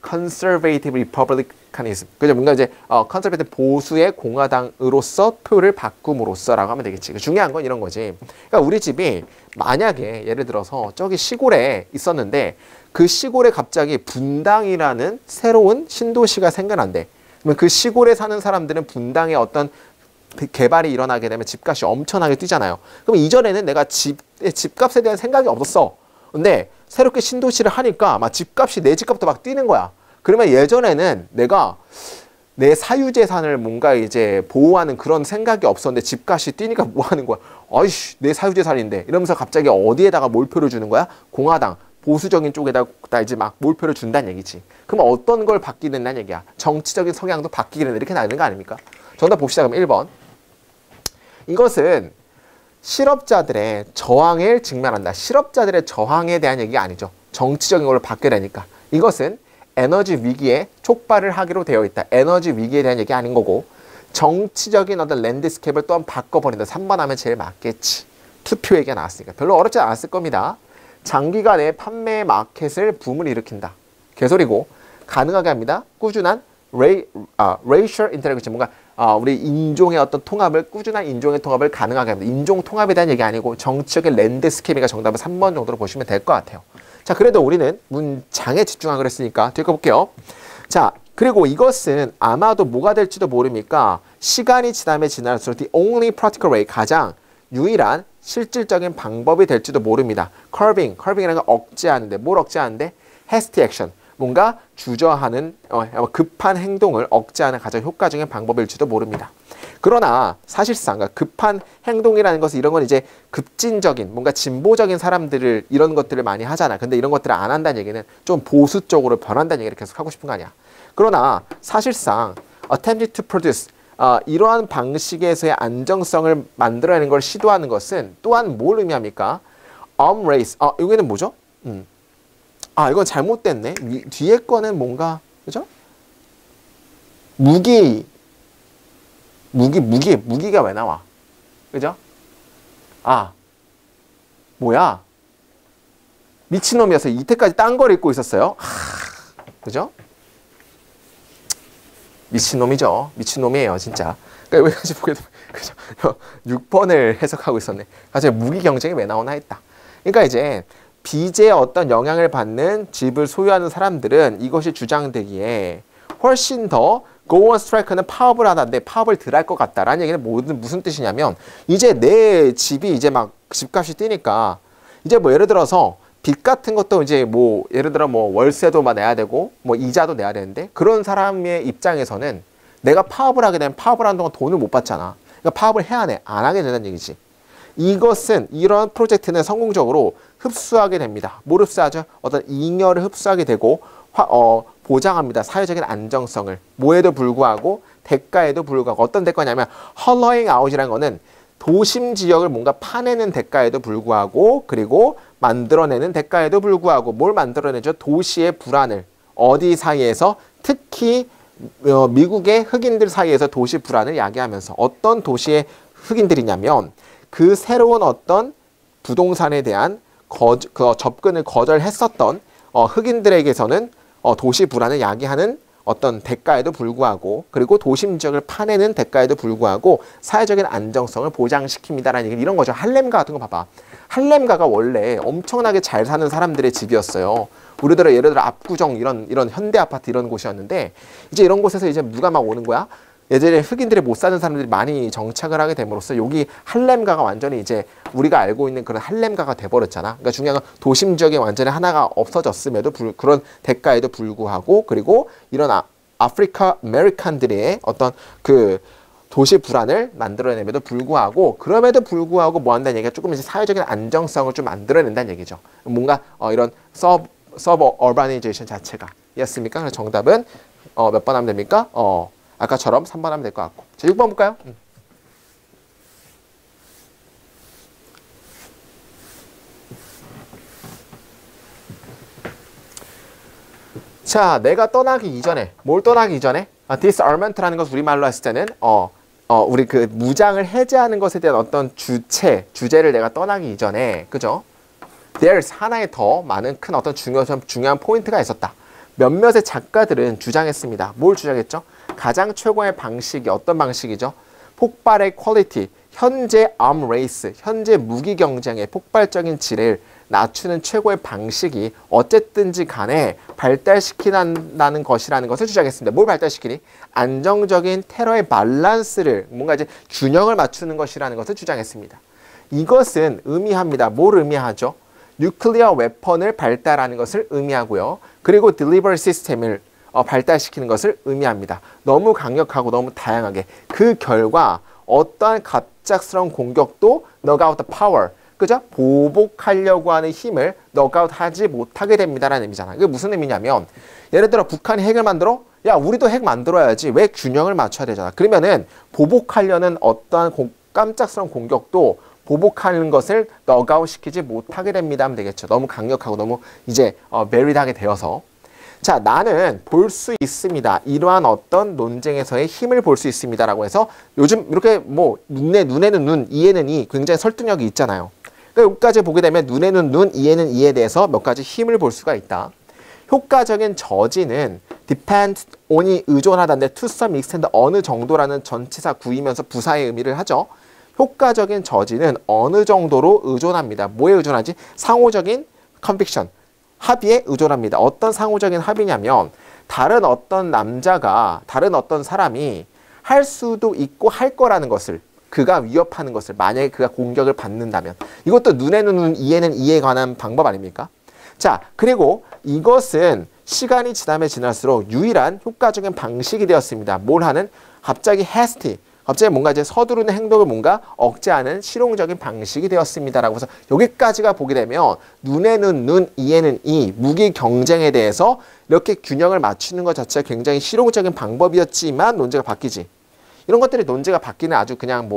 conservative republicanism. 그죠? 뭔가 이제 conservative 보수의 공화당으로서 표를 바꿈으로써라고 하면 되겠지. 중요한 건 이런 거지. 그러니까 우리 집이 만약에 예를 들어서 저기 시골에 있었는데 그 시골에 갑자기 분당이라는 새로운 신도시가 생겨난대. 그러면 그 시골에 사는 사람들은 분당의 어떤 개발이 일어나게 되면 집값이 엄청나게 뛰잖아요. 그럼 이전에는 내가 집값에 대한 생각이 없었어. 근데 새롭게 신도시를 하니까 막 집값이 내 집값도 막 뛰는 거야. 그러면 예전에는 내가 내 사유재산을 뭔가 이제 보호하는 그런 생각이 없었는데 집값이 뛰니까 뭐 하는 거야? 아이씨, 내 사유재산인데. 이러면서 갑자기 어디에다가 몰표를 주는 거야? 공화당, 보수적인 쪽에다 이제 막 몰표를 준다는 얘기지. 그럼 어떤 걸 바뀌게 된다는 얘기야? 정치적인 성향도 바뀌게 된다. 이렇게 나오는 거 아닙니까? 정답 봅시다. 그럼 1번. 이것은 실업자들의 저항을 직면한다. 실업자들의 저항에 대한 얘기가 아니죠. 정치적인 걸로 바뀌게 되니까. 이것은 에너지 위기에 촉발을 하기로 되어 있다. 에너지 위기에 대한 얘기 아닌 거고 정치적인 어떤 랜드스케이프를 또한 바꿔버린다. 3번 하면 제일 맞겠지. 투표 얘기가 나왔으니까. 별로 어렵지 않았을 겁니다. 장기간의 판매 마켓을 붐을 일으킨다. 개소리고 가능하게 합니다. 꾸준한 racial integration, 뭔가 우리 인종의 어떤 통합을, 꾸준한 인종의 통합을 가능하게 합니다. 인종 통합에 대한 얘기 아니고 정치적인 랜드스케이프가 정답은 3번 정도로 보시면 될 것 같아요. 자, 그래도 우리는 문장에 집중하기로 했으니까 뒤에 거 볼게요. 자, 그리고 이것은 아마도 뭐가 될지도 모릅니까? 시간이 지날수록 the only practical way, 가장 유일한 실질적인 방법이 될지도 모릅니다. curbing이라는 건 억제하는데, 뭘 억제하는데? hasty action, 뭔가 주저하는 급한 행동을 억제하는 가장 효과적인 방법일지도 모릅니다. 그러나 사실상 급한 행동이라는 것은 이런 건 이제 급진적인 뭔가 진보적인 사람들을 이런 것들을 많이 하잖아. 근데 이런 것들을 안 한다는 얘기는 좀 보수 쪽으로 변한다는 얘기를 계속 하고 싶은 거 아니야. 그러나 사실상 attempt to produce 이러한 방식에서의 안정성을 만들어내는 걸 시도하는 것은 또한 뭘 의미합니까? race. 여기는 뭐죠? 이건 잘못됐네. 뒤에 거는 뭔가, 그죠? 무기가 왜 나와? 그죠? 뭐야? 미친놈이어서 이때까지 딴 걸 입고 있었어요. 그죠? 미친놈이죠. 미친놈이에요, 진짜. 그러니까 여기까지 보게 되면, 그죠? 6번을 해석하고 있었네. 갑자기 무기 경쟁이 왜 나오나 했다. 그러니까 이제, 빚의 어떤 영향을 받는 집을 소유하는 사람들은 이것이 주장되기에 훨씬 더 go on strike는 파업을 하다인데 파업을 덜 할 것 같다라는 얘기는 무슨 뜻이냐면 이제 내 집이 이제 막 집값이 뛰니까 이제 뭐 예를 들어서 빚 같은 것도 이제 뭐 예를 들어 뭐 월세도 막 내야 되고 뭐 이자도 내야 되는데 그런 사람의 입장에서는 내가 파업을 하게 되면 파업을 하는 동안 돈을 못 받잖아. 그러니까 파업을 해야 돼. 안 하게 된다는 얘기지. 이것은 이런 프로젝트는 성공적으로 흡수하게 됩니다. 뭘 흡수하죠? 어떤 잉여를 흡수하게 되고 보장합니다. 사회적인 안정성을. 뭐에도 불구하고 대가에도 불구하고 어떤 대가냐면 hollowing out이라는 거는 도심 지역을 뭔가 파내는 대가에도 불구하고 그리고 만들어내는 대가에도 불구하고 뭘 만들어내죠? 도시의 불안을 어디 사이에서 특히 미국의 흑인들 사이에서 도시 불안을 야기하면서 어떤 도시의 흑인들이냐면 그 새로운 어떤 부동산에 대한 접근을 거절했었던 흑인들에게서는 도시 불안을 야기하는 어떤 대가에도 불구하고 그리고 도심 지역을 파내는 대가에도 불구하고 사회적인 안정성을 보장시킵니다라는 얘기 이런 거죠. 할렘가 같은 거 봐봐. 할렘가가 원래 엄청나게 잘 사는 사람들의 집이었어요. 우리들은 예를 들어 압구정 이런 현대 아파트 이런 곳이었는데 이제 이런 곳에서 이제 누가 막 오는 거야? 예전에 흑인들이 못 사는 사람들이 많이 정착을 하게 됨으로써 여기 할렘가가 완전히 이제 우리가 알고 있는 그런 할렘가가 돼버렸잖아. 그러니까 중요한 건 도심 지역에 완전히 하나가 없어졌음에도 그런 대가에도 불구하고 그리고 이런 아프리카 아메리칸들의 어떤 그 도시 불안을 만들어내면도 불구하고 그럼에도 불구하고 뭐 한다는 얘기가 조금 이제 사회적인 안정성을 좀 만들어낸다는 얘기죠. 뭔가 이런 서브 어바니제이션 자체가 였습니까? 그래서 정답은 몇 번 하면 됩니까? 아까처럼 3번 하면 될 것 같고. 자, 6번 볼까요? 자, 내가 떠나기 이전에, 뭘 떠나기 이전에? disarment라는 것을 우리말로 했을 때는, 우리 그 무장을 해제하는 것에 대한 어떤 주제를 내가 떠나기 이전에, 그죠? There's 하나의 더 많은 큰 어떤 중요한 포인트가 있었다. 몇몇의 작가들은 주장했습니다. 뭘 주장했죠? 가장 최고의 방식이 어떤 방식이죠? 폭발의 퀄리티, 현재 arm race, 현재 무기 경쟁의 폭발적인 질을 낮추는 최고의 방식이 어쨌든지 간에 발달시키는 것이라는 것을 주장했습니다. 뭘 발달시키니? 안정적인 테러의 밸런스를 뭔가 이제 균형을 맞추는 것이라는 것을 주장했습니다. 이것은 의미합니다. 뭘 의미하죠? 뉴클리어 웨펀을 발달하는 것을 의미하고요. 그리고 딜리버리 시스템을 발달시키는 것을 의미합니다. 너무 강력하고 너무 다양하게 그 결과 어떠한 갑작스러운 공격도 knock out the power, 그죠? 보복하려고 하는 힘을 knock out 하지 못하게 됩니다라는 의미잖아. 이게 무슨 의미냐면 예를 들어 북한이 핵을 만들어? 야, 우리도 핵 만들어야지. 왜 균형을 맞춰야 되잖아. 그러면은 보복하려는 어떠한 깜짝스러운 공격도 보복하는 것을 knock out 시키지 못하게 됩니다 하면 되겠죠. 너무 강력하고 너무 이제 베리드하게 되어서. 자, 나는 볼 수 있습니다. 이러한 어떤 논쟁에서의 힘을 볼 수 있습니다라고 해서 요즘 이렇게 뭐 눈에는 눈, 이에는 이 굉장히 설득력이 있잖아요. 그러니까 여기까지 보게 되면 눈에는 눈, 이에는 이에 대해서 몇 가지 힘을 볼 수가 있다. 효과적인 저지는 depend on이 의존하다인데 to some extent 어느 정도라는 전치사 구이면서 부사의 의미를 하죠. 효과적인 저지는 어느 정도로 의존합니다. 뭐에 의존하지? 상호적인 conviction. 합의에 의존합니다. 어떤 상호적인 합의냐면 다른 어떤 남자가 다른 어떤 사람이 할 수도 있고 할 거라는 것을 그가 위협하는 것을 만약에 그가 공격을 받는다면 이것도 눈에는 눈, 이에는 이에 관한 방법 아닙니까? 자, 그리고 이것은 시간이 지나면 지날수록 유일한 효과적인 방식이 되었습니다. 뭘 하는? 갑자기 hasty. 갑자기 뭔가 이제 서두르는 행동을 뭔가 억제하는 실용적인 방식이 되었습니다라고 해서 여기까지가 보게 되면 눈에는 눈, 이에는 이 무기 경쟁에 대해서 이렇게 균형을 맞추는 것 자체가 굉장히 실용적인 방법이었지만 논제가 바뀌지. 이런 것들이 논제가 바뀌는 아주 그냥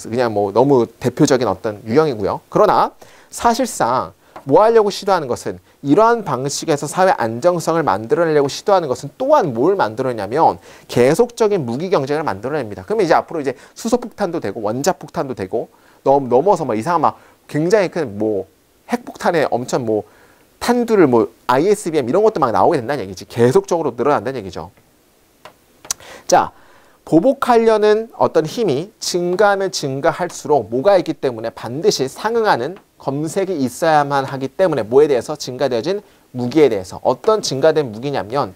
그냥 너무 대표적인 어떤 유형이고요. 그러나 사실상 뭐 하려고 시도하는 것은 이러한 방식에서 사회 안정성을 만들어내려고 시도하는 것은 또한 뭘 만들어내냐면 계속적인 무기 경쟁을 만들어냅니다. 그러면 이제 앞으로 이제 수소폭탄도 되고 원자폭탄도 되고 넘어서 뭐 이상한 막 굉장히 큰 뭐 핵폭탄에 엄청 뭐 탄두를 뭐 ISBM 이런 것도 막 나오게 된다는 얘기지. 계속적으로 늘어난다는 얘기죠. 자, 보복하려는 어떤 힘이 증가하면 증가할수록 뭐가 있기 때문에 반드시 상응하는 검색이 있어야만 하기 때문에 뭐에 대해서 증가되어진 무기에 대해서. 어떤 증가된 무기냐면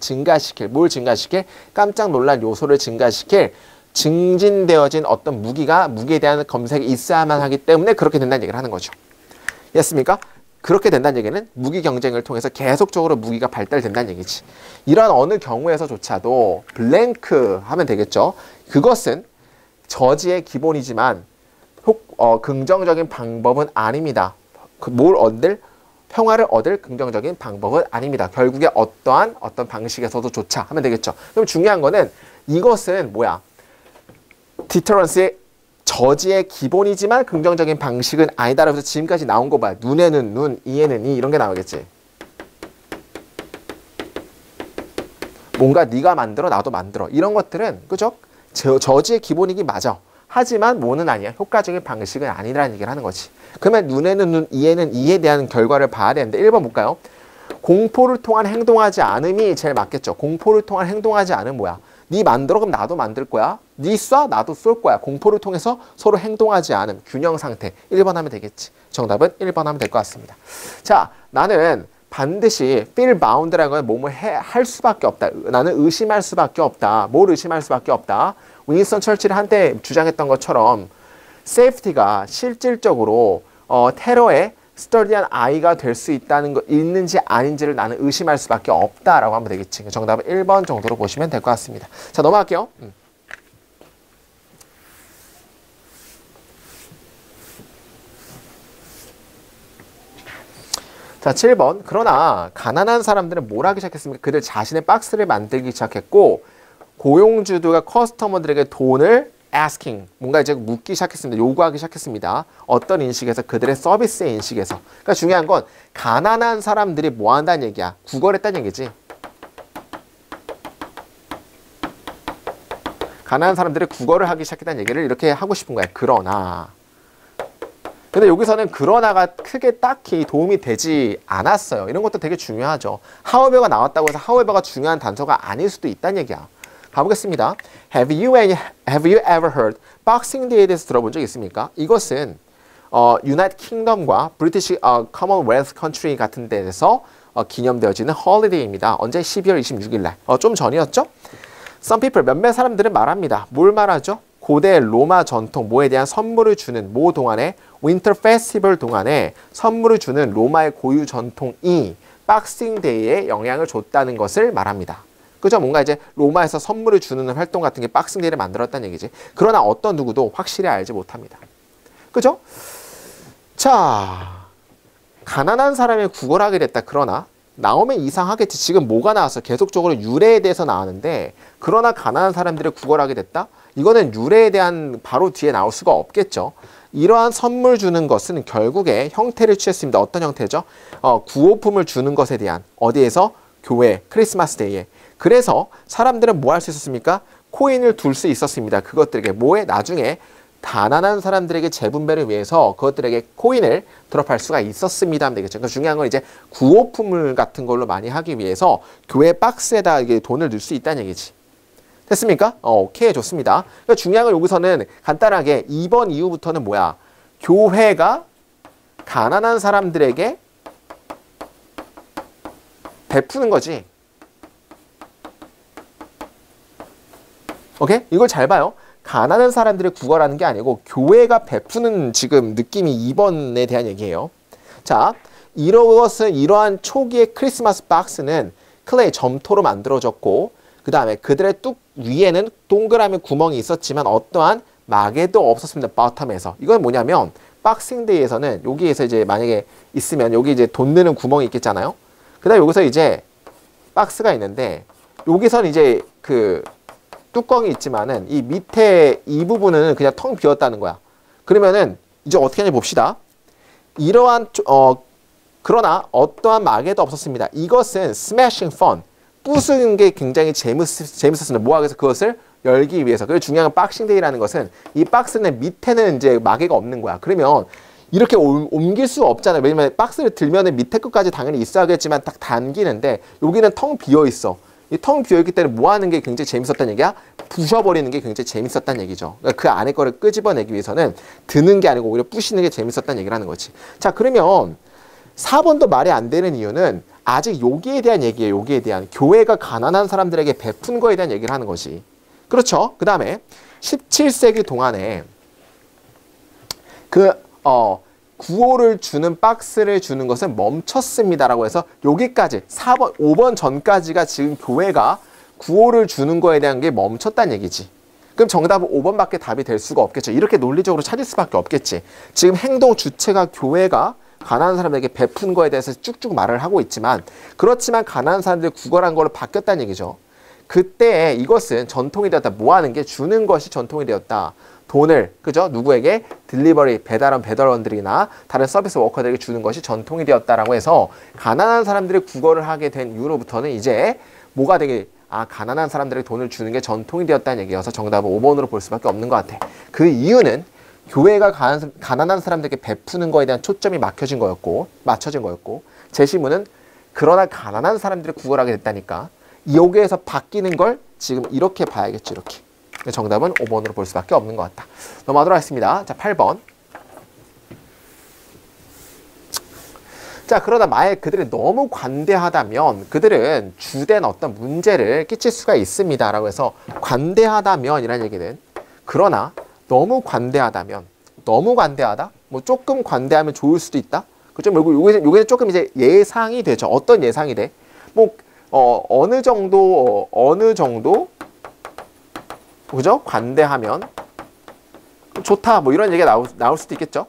뭘 증가시킬? 깜짝 놀랄 요소를 증가시킬 증진되어진 어떤 무기에 대한 검색이 있어야만 하기 때문에 그렇게 된다는 얘기를 하는 거죠. 이해했습니까? 그렇게 된다는 얘기는 무기 경쟁을 통해서 계속적으로 무기가 발달된다는 얘기지. 이런 어느 경우에서조차도 블랭크 하면 되겠죠. 그것은 저지의 기본이지만 긍정적인 방법은 아닙니다. 평화를 얻을 긍정적인 방법은 아닙니다. 결국에 어떤 방식에서도조차 하면 되겠죠. 그럼 중요한 거는 이것은 뭐야? 디터런스의 저지의 기본이지만 긍정적인 방식은 아니다라고 해서 지금까지 나온 거 봐요. 눈에는 눈, 이에는 이 이런 게 나오겠지. 뭔가 네가 만들어 나도 만들어 이런 것들은 그죠? 저지의 기본이기 맞아. 하지만 뭐는 아니야. 효과적인 방식은 아니라는 얘기를 하는 거지. 그러면 눈에는 눈, 이에는 이에 대한 결과를 봐야 되는데 1번 볼까요? 공포를 통한 행동하지 않음이 제일 맞겠죠. 공포를 통한 행동하지 않음 뭐야? 네 만들어 그럼 나도 만들 거야. 네 쏴 나도 쏠 거야. 공포를 통해서 서로 행동하지 않음. 균형 상태. 1번 하면 되겠지. 정답은 1번 하면 될 것 같습니다. 자, 나는 반드시 feel bound라는 건 몸을 할 수밖에 없다. 나는 의심할 수밖에 없다. 뭘 의심할 수밖에 없다. 윈스턴 철칠이 한때 주장했던 것처럼 세이프티가 실질적으로 테러의 스터디한 아이가 될 수 있다는 거 있는지 아닌지를 나는 의심할 수밖에 없다라고 하면 되겠지. 정답은 1번 정도로 보시면 될 것 같습니다. 자, 넘어갈게요. 자, 7번. 그러나 가난한 사람들은 뭘 하기 시작했습니까? 그들 자신의 박스를 만들기 시작했고 고용주들과 커스터머들에게 돈을 asking, 뭔가 이제 묻기 시작했습니다. 요구하기 시작했습니다. 어떤 인식에서? 그들의 서비스의 인식에서. 그러니까 중요한 건 가난한 사람들이 뭐 한다는 얘기야? 구걸했다는 얘기지. 가난한 사람들이 구걸을 하기 시작했다는 얘기를 이렇게 하고 싶은 거야. 그러나. 근데 여기서는 그러나가 크게 딱히 도움이 되지 않았어요. 이런 것도 되게 중요하죠. however가 나왔다고 해서 however가 중요한 단서가 아닐 수도 있다는 얘기야. 가보겠습니다. Have you ever heard Boxing Day에 대해서 들어본 적 있습니까? 이것은 United Kingdom과 British Commonwealth Country 같은 데에서 기념되어지는 홀리데이입니다. 언제? 12월 26일 날. 좀 전이었죠? Some people, 몇몇 사람들은 말합니다. 뭘 말하죠? 고대 로마 전통 뭐에 대한 선물을 주는 뭐 동안에 윈터 페스티벌 동안에 선물을 주는 로마의 고유 전통이 박싱 데이에 영향을 줬다는 것을 말합니다. 그죠? 뭔가 이제 로마에서 선물을 주는 활동 같은 게 박싱 데이를 만들었다는 얘기지. 그러나 어떤 누구도 확실히 알지 못합니다. 그죠? 자, 가난한 사람이 구걸하게 됐다. 그러나 나오면 이상하겠지. 지금 뭐가 나왔어? 계속적으로 유래에 대해서 나왔는데 그러나 가난한 사람들이 구걸하게 됐다? 이거는 유래에 대한 바로 뒤에 나올 수가 없겠죠. 이러한 선물 주는 것은 결국에 형태를 취했습니다. 어떤 형태죠? 구호품을 주는 것에 대한 어디에서? 교회, 크리스마스 데이에. 그래서 사람들은 뭐 할 수 있었습니까? 코인을 둘 수 있었습니다. 그것들에게 뭐에? 나중에 가난한 사람들에게 재분배를 위해서 그것들에게 코인을 드롭할 수가 있었습니다 하면 되겠죠. 그러니까 중요한 건 이제 구호품을 같은 걸로 많이 하기 위해서 교회 박스에다 이게 돈을 넣을 수 있다는 얘기지. 됐습니까? 오케이, 좋습니다. 그러니까 중요한 건 여기서는 간단하게 2번 이후부터는 뭐야? 교회가 가난한 사람들에게 베푸는 거지. 오케이? 이걸 잘 봐요. 가난한 사람들이 구걸하는 게 아니고 교회가 베푸는 지금 느낌이 2번에 대한 얘기예요. 자, 이러한 초기의 크리스마스 박스는 클레이 점토로 만들어졌고 그 다음에 그들의 뚝 위에는 동그라미 구멍이 있었지만 어떠한 마개도 없었습니다. 바텀에서. 이건 뭐냐면 박싱데이에서는 여기에서 이제 만약에 있으면 여기 이제 돈 넣는 구멍이 있겠잖아요. 그 다음에 여기서 이제 박스가 있는데 여기서는 이제 그 뚜껑이 있지만은 이 밑에 이 부분은 그냥 텅 비었다는 거야. 그러면은 이제 어떻게 하냐 봅시다. 이러한 그러나 어떠한 마개도 없었습니다. 이것은 smashing fun. 부수는 게 굉장히 재밌었습니다. 뭐 하기 위해서? 그것을 열기 위해서. 그리고 중요한 건 박싱데이라는 것은 이 박스는 밑에는 이제 마개가 없는 거야. 그러면 이렇게 옮길 수 없잖아요. 왜냐면 박스를 들면은 밑에 끝까지 당연히 있어야겠지만 딱 당기는데 여기는 텅 비어 있어. 이 텅 비어있기 때문에 뭐 하는 게 굉장히 재밌었다는 얘기야? 부셔버리는 게 굉장히 재밌었다는 얘기죠. 그러니까 그 안에 거를 끄집어내기 위해서는 드는 게 아니고 오히려 부시는 게 재밌었다는 얘기를 하는 거지. 자, 그러면 4번도 말이 안 되는 이유는 아직 여기에 대한 얘기예요. 여기에 대한. 교회가 가난한 사람들에게 베푼 거에 대한 얘기를 하는 것이. 그렇죠? 그 다음에 17세기 동안에 구호를 주는 박스를 주는 것은 멈췄습니다라고 해서 여기까지 4번, 5번 전까지가 지금 교회가 구호를 주는 거에 대한 게 멈췄다는 얘기지. 그럼 정답은 5번밖에 답이 될 수가 없겠죠. 이렇게 논리적으로 찾을 수밖에 없겠지. 지금 행동 주체가 교회가 가난한 사람들에게 베푼 거에 대해서 쭉쭉 말을 하고 있지만 그렇지만 가난한 사람들이 구걸한 걸로 바뀌었다는 얘기죠. 그때 이것은 전통이 되었다. 뭐 하는 게 주는 것이 전통이 되었다. 돈을 그죠? 누구에게 딜리버리 배달원들이나 다른 서비스 워커들에게 주는 것이 전통이 되었다라고 해서 가난한 사람들이 구걸을 하게 된 이후로부터는 이제 뭐가 되게 가난한 사람들에게 돈을 주는 게 전통이 되었다는 얘기여서 정답은 5번으로 볼 수밖에 없는 것 같아. 그 이유는 교회가 가난한 사람들에게 베푸는 거에 대한 초점이 맞춰진 거였고 제시문은 그러나 가난한 사람들이 구걸하게 됐다니까 여기에서 바뀌는 걸 지금 이렇게 봐야겠죠. 이렇게. 정답은 5번으로 볼 수밖에 없는 것 같다. 넘어가도록 하겠습니다. 자, 8번. 자, 그러다 만약 그들이 너무 관대하다면 그들은 주된 어떤 문제를 끼칠 수가 있습니다. 라고 해서 관대하다면 이라는 얘기는 그러나 너무 관대하다면 너무 관대하다? 뭐 조금 관대하면 좋을 수도 있다? 그죠? 요게 조금 이제 예상이 되죠. 어떤 예상이 돼? 뭐 어느 정도 그죠? 관대하면 좋다 뭐 이런 얘기가 나올 수도 있겠죠.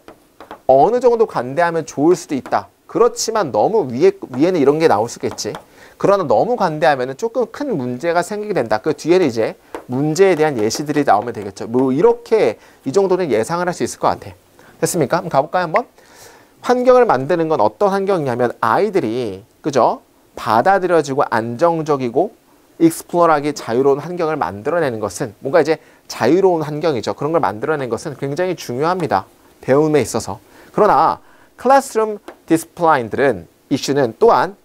어느 정도 관대하면 좋을 수도 있다. 그렇지만 너무 위에는 이런 게 나올 수 있겠지. 그러나 너무 관대하면 조금 큰 문제가 생기게 된다. 그 뒤에는 이제 문제에 대한 예시들이 나오면 되겠죠. 뭐 이렇게 이 정도는 예상을 할 수 있을 것 같아. 됐습니까? 그럼 가볼까요 한번? 환경을 만드는 건 어떤 환경이냐면 아이들이 그죠? 받아들여지고 안정적이고 익스플로러하기 자유로운 환경을 만들어내는 것은 뭔가 이제 자유로운 환경이죠. 그런 걸 만들어내는 것은 굉장히 중요합니다. 배움에 있어서. 그러나 클래스룸 디스플라인들은 이슈는 또한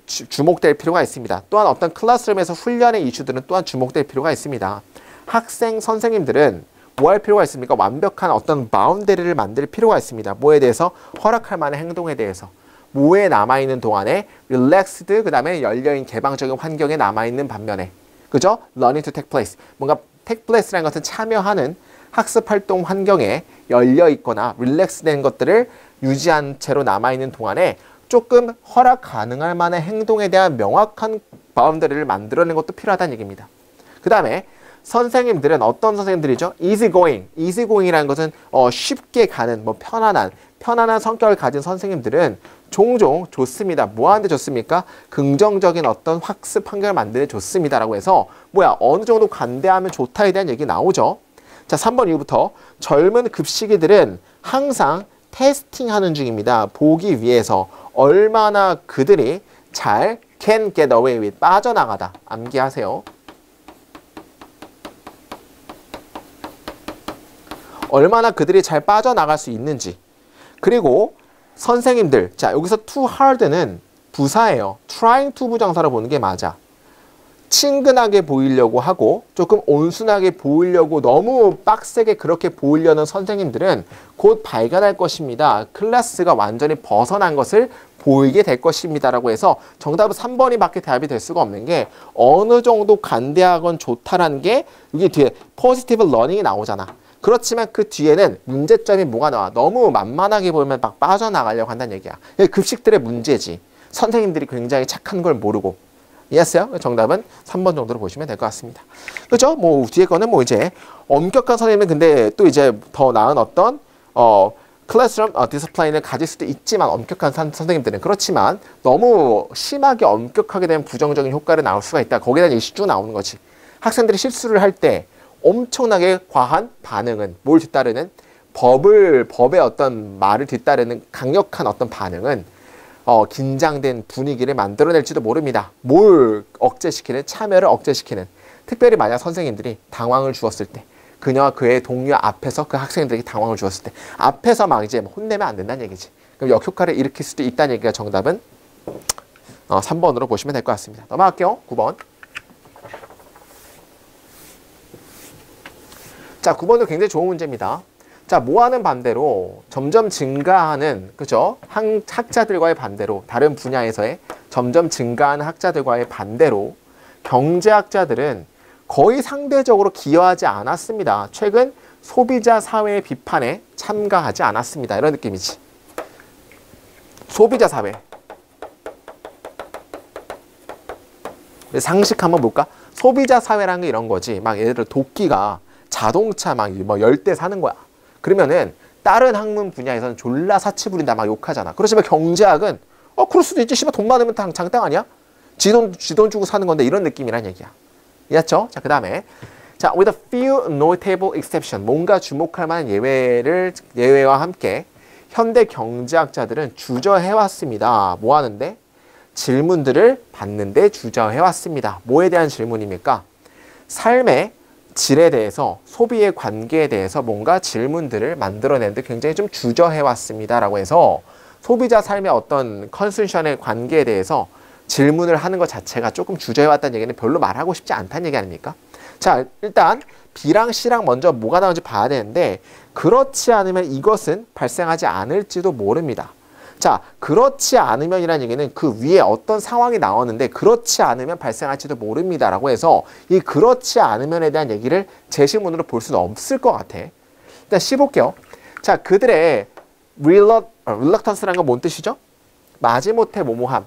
주목될 필요가 있습니다. 또한 어떤 클래스룸에서 훈련의 이슈들은 또한 주목될 필요가 있습니다. 학생, 선생님들은 뭐 할 필요가 있습니까? 완벽한 어떤 바운더리를 만들 필요가 있습니다. 뭐에 대해서? 허락할 만한 행동에 대해서. 뭐에 남아있는 동안에 릴렉스드 그 다음에 열려있는 개방적인 환경에 남아있는 반면에 그죠? learning to take place 뭔가 take place라는 것은 참여하는 학습활동 환경에 열려있거나 릴렉스된 것들을 유지한 채로 남아있는 동안에 조금 허락 가능할 만한 행동에 대한 명확한 바운더리를 만들어내는 것도 필요하다는 얘기입니다. 그 다음에 선생님들은 어떤 선생님들이죠? easygoing이라는 것은 쉽게 가는 뭐 편안한 성격을 가진 선생님들은 종종 좋습니다. 뭐 하는데 좋습니까? 긍정적인 어떤 학습 환경을 만드는 데 좋습니다라고 해서 어느 정도 관대하면 좋다에 대한 얘기 나오죠. 자, 3번 이후부터 젊은 급식이들은 항상 테스팅하는 중입니다. 보기 위해서 얼마나 그들이 잘 can get away with 빠져나가다. 암기하세요. 얼마나 그들이 잘 빠져나갈 수 있는지. 그리고 선생님들, 자 여기서 too hard는 부사예요. trying to 부정사로 보는 게 맞아. 친근하게 보이려고 하고 조금 온순하게 보이려고 너무 빡세게 그렇게 보이려는 선생님들은 곧 발견할 것입니다. 클래스가 완전히 벗어난 것을 보이게 될 것입니다. 라고 해서 정답은 3번이 밖에 답이 될 수가 없는 게 어느 정도 관대하건 좋다라는 게 여기 뒤에 positive learning이 나오잖아. 그렇지만 그 뒤에는 문제점이 뭐가 나와? 너무 만만하게 보이면 막 빠져나가려고 한다는 얘기야. 급식들의 문제지. 선생님들이 굉장히 착한 걸 모르고. 이해했어요? 정답은 3번 정도로 보시면 될 것 같습니다. 그죠? 뭐 뒤에 거는 뭐 이제 엄격한 선생님은 근데 또 이제 더 나은 어떤 클래스룸 디스플레인을 가질 수도 있지만 엄격한 선생님들은 그렇지만 너무 심하게 엄격하게 되면 부정적인 효과를 나올 수가 있다. 거기에 대한 이슈 쭉 나오는 거지. 학생들이 실수를 할 때 엄청나게 과한 반응은 뭘 뒤따르는 법의 어떤 말을 뒤따르는 강력한 어떤 반응은 긴장된 분위기를 만들어낼지도 모릅니다. 뭘 억제시키는? 참여를 억제시키는. 특별히 만약 선생님들이 당황을 주었을 때 그녀와 그의 동료 앞에서 그 학생들에게 당황을 주었을 때 앞에서 막 이제 혼내면 안 된다는 얘기지. 그럼 역효과를 일으킬 수도 있다는 얘기가 정답은 3번으로 보시면 될 것 같습니다. 넘어갈게요. 9번. 자, 9번도 굉장히 좋은 문제입니다. 자, 뭐하는 반대로 점점 증가하는 그죠? 학자들과의 반대로 다른 분야에서의 점점 증가하는 학자들과의 반대로 경제학자들은 거의 상대적으로 기여하지 않았습니다. 최근 소비자 사회의 비판에 참가하지 않았습니다. 이런 느낌이지. 소비자 사회. 상식 한번 볼까? 소비자 사회라는 게 이런 거지. 막 예를 들어 도끼가 자동차 막 열대 사는 거야. 그러면은 다른 학문 분야에서는 졸라 사치 부린다 막 욕하잖아. 그렇지만 경제학은 그럴 수도 있지. 씨발 돈 많으면 장땅 아니야? 지돈 주고 사는 건데 이런 느낌이란 얘기야. 이해했죠? 자, 그 다음에 자, with a few notable exception, 뭔가 주목할 만한 예외와 함께 현대 경제학자들은 주저해왔습니다. 뭐 하는데? 질문들을 받는데 주저해왔습니다. 뭐에 대한 질문입니까? 삶의 질에 대해서, 소비의 관계에 대해서 뭔가 질문들을 만들어내는데 굉장히 좀 주저해왔습니다. 라고 해서 소비자 삶의 어떤 컨센션의 관계에 대해서 질문을 하는 것 자체가 조금 주저해왔다는 얘기는 별로 말하고 싶지 않다는 얘기 아닙니까? 자, 일단 B랑 C랑 먼저 뭐가 나오는지 봐야 되는데 그렇지 않으면 이것은 발생하지 않을지도 모릅니다. 자, 그렇지 않으면이라는 얘기는 그 위에 어떤 상황이 나오는데 그렇지 않으면 발생할지도 모릅니다. 라고 해서 이 그렇지 않으면에 대한 얘기를 제시문으로 볼 수는 없을 것 같아. 일단 C 볼게요. 자, 그들의 reluctance라는 건 뭔 뜻이죠? 마지못해 뭐뭐함.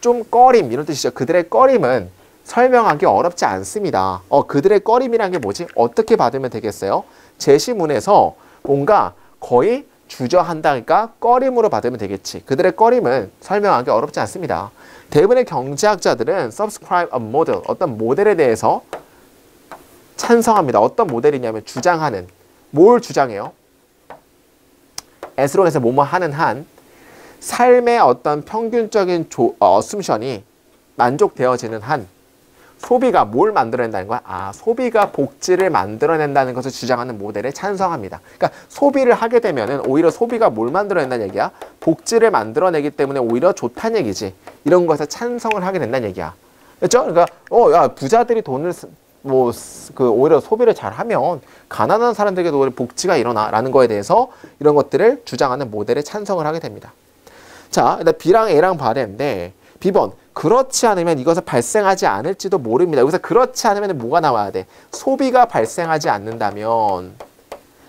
좀 꺼림 이런 뜻이죠. 그들의 꺼림은 설명하기 어렵지 않습니다. 그들의 꺼림이란 게 뭐지? 어떻게 받으면 되겠어요? 제시문에서 뭔가 거의 주저한다니까 꺼림으로 받으면 되겠지. 그들의 꺼림은 설명하기 어렵지 않습니다. 대부분의 경제학자들은 subscribe a model, 어떤 모델에 대해서 찬성합니다. 어떤 모델이냐면 주장하는, 뭘 주장해요? S론에서 뭐뭐 하는 한 삶의 어떤 평균적인 어쌔션이 만족되어지는 한 소비가 뭘 만들어낸다는 거야? 소비가 복지를 만들어낸다는 것을 주장하는 모델에 찬성합니다. 그러니까 소비를 하게 되면은 오히려 소비가 뭘 만들어낸다는 얘기야? 복지를 만들어내기 때문에 오히려 좋다는 얘기지. 이런 것에 찬성을 하게 된다는 얘기야. 그렇죠? 그러니까 야, 부자들이 돈을 오히려 소비를 잘하면 가난한 사람들에게도 오히려 복지가 일어나라는 거에 대해서 이런 것들을 주장하는 모델에 찬성을 하게 됩니다. 자, 일단 B랑 A랑 봐야 되는데 B번 그렇지 않으면 이것은 발생하지 않을지도 모릅니다. 여기서 그렇지 않으면 뭐가 나와야 돼? 소비가 발생하지 않는다면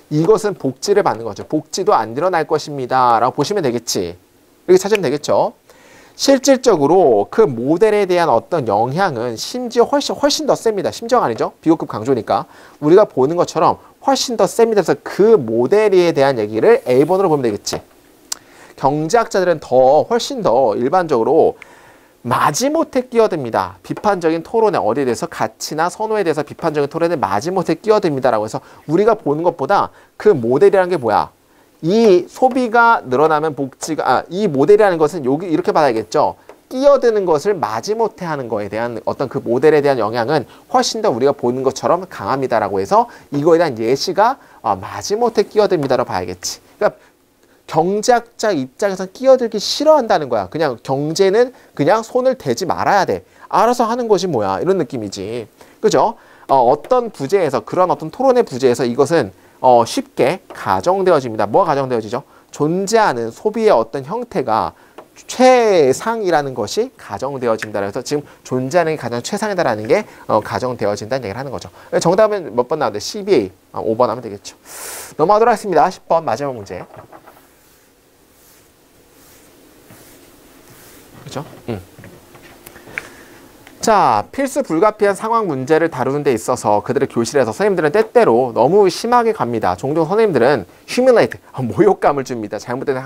이것은 복지를 받는 거죠. 복지도 안 일어날 것입니다. 라고 보시면 되겠지. 이렇게 찾으면 되겠죠. 실질적으로 그 모델에 대한 어떤 영향은 심지어 훨씬 더 셉니다. 심지어가 아니죠. 비교급 강조니까. 우리가 보는 것처럼 훨씬 더 셉니다. 그래서 그 모델에 대한 얘기를 A번으로 보면 되겠지. 경제학자들은 훨씬 더 일반적으로 마지못해 끼어듭니다. 비판적인 토론에 어디에 대해서 가치나 선호에 대해서 비판적인 토론에 마지못해 끼어듭니다. 라고 해서 우리가 보는 것보다 그 모델이라는 게 뭐야? 이 소비가 늘어나면 복지가, 이 모델이라는 것은 여기 이렇게 봐야겠죠. 끼어드는 것을 마지못해 하는 거에 대한 어떤 그 모델에 대한 영향은 훨씬 더 우리가 보는 것처럼 강합니다라고 해서 이거에 대한 예시가 마지못해 끼어듭니다라고 봐야겠지. 그러니까 경제학자 입장에서 끼어들기 싫어한다는 거야. 그냥 경제는 그냥 손을 대지 말아야 돼. 알아서 하는 것이 뭐야. 이런 느낌이지. 그죠? 어떤 부재에서, 그런 어떤 토론의 부재에서 이것은 쉽게 가정되어집니다. 뭐가 가정되어지죠? 존재하는 소비의 어떤 형태가 최상이라는 것이 가정되어진다. 그래서 지금 존재하는 게 가장 최상이다라는 게 가정되어진다는 얘기를 하는 거죠. 정답은 몇 번 나오는데 CBA 5번 하면 되겠죠. 넘어가도록 하겠습니다. 10번 마지막 문제. 그죠? 자, 필수 불가피한 상황 문제를 다루는 데 있어서 그들의 교실에서 선생님들은 때때로 너무 심하게 갑니다. 종종 선생님들은 humiliate, 모욕감을 줍니다. 잘못된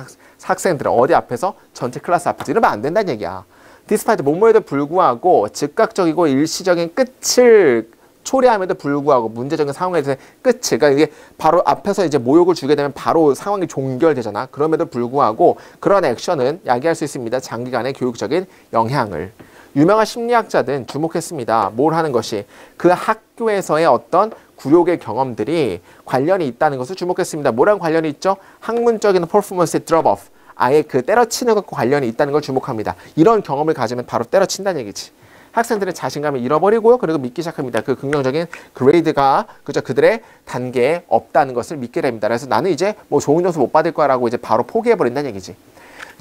학생들은 어디 앞에서? 전체 클래스 앞에서. 이러면 안 된다는 얘기야. despite 뭐뭐에도 불구하고 즉각적이고 일시적인 끝을 초래함에도 불구하고 문제적인 상황에 대해서 끝을, 그러니까 이게 바로 앞에서 이제 모욕을 주게 되면 바로 상황이 종결되잖아. 그럼에도 불구하고 그런 액션은 야기할 수 있습니다. 장기간의 교육적인 영향을. 유명한 심리학자들은 주목했습니다. 뭘 하는 것이? 그 학교에서의 어떤 굴욕의 경험들이 관련이 있다는 것을 주목했습니다. 뭐랑 관련이 있죠? 학문적인 퍼포먼스의 드롭오프. 아예 그 때려치는 것과 관련이 있다는 걸 주목합니다. 이런 경험을 가지면 바로 때려친다는 얘기지. 학생들은 자신감을 잃어버리고요. 그리고 믿기 시작합니다. 그 긍정적인 그레이드가 그들의 단계에 없다는 것을 믿게 됩니다. 그래서 나는 이제 뭐 좋은 점수 못 받을 거라고 이제 바로 포기해버린다는 얘기지.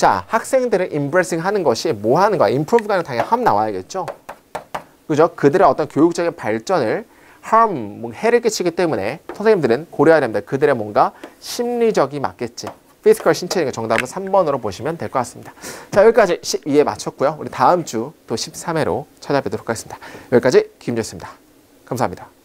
자, 학생들을 embracing 하는 것이 뭐 하는 거야? improve가는 당연히 harm 나와야겠죠? 그죠? 그들의 어떤 교육적인 발전을 harm, 해를 끼치기 때문에 선생님들은 고려해야 됩니다. 그들의 뭔가 심리적이 맞겠지. physical, 신체적인 정답은 3번으로 보시면 될 것 같습니다. 자, 여기까지 12회 마쳤고요. 우리 다음 주 또 13회로 찾아뵙도록 하겠습니다. 여기까지 김주였습니다. 감사합니다.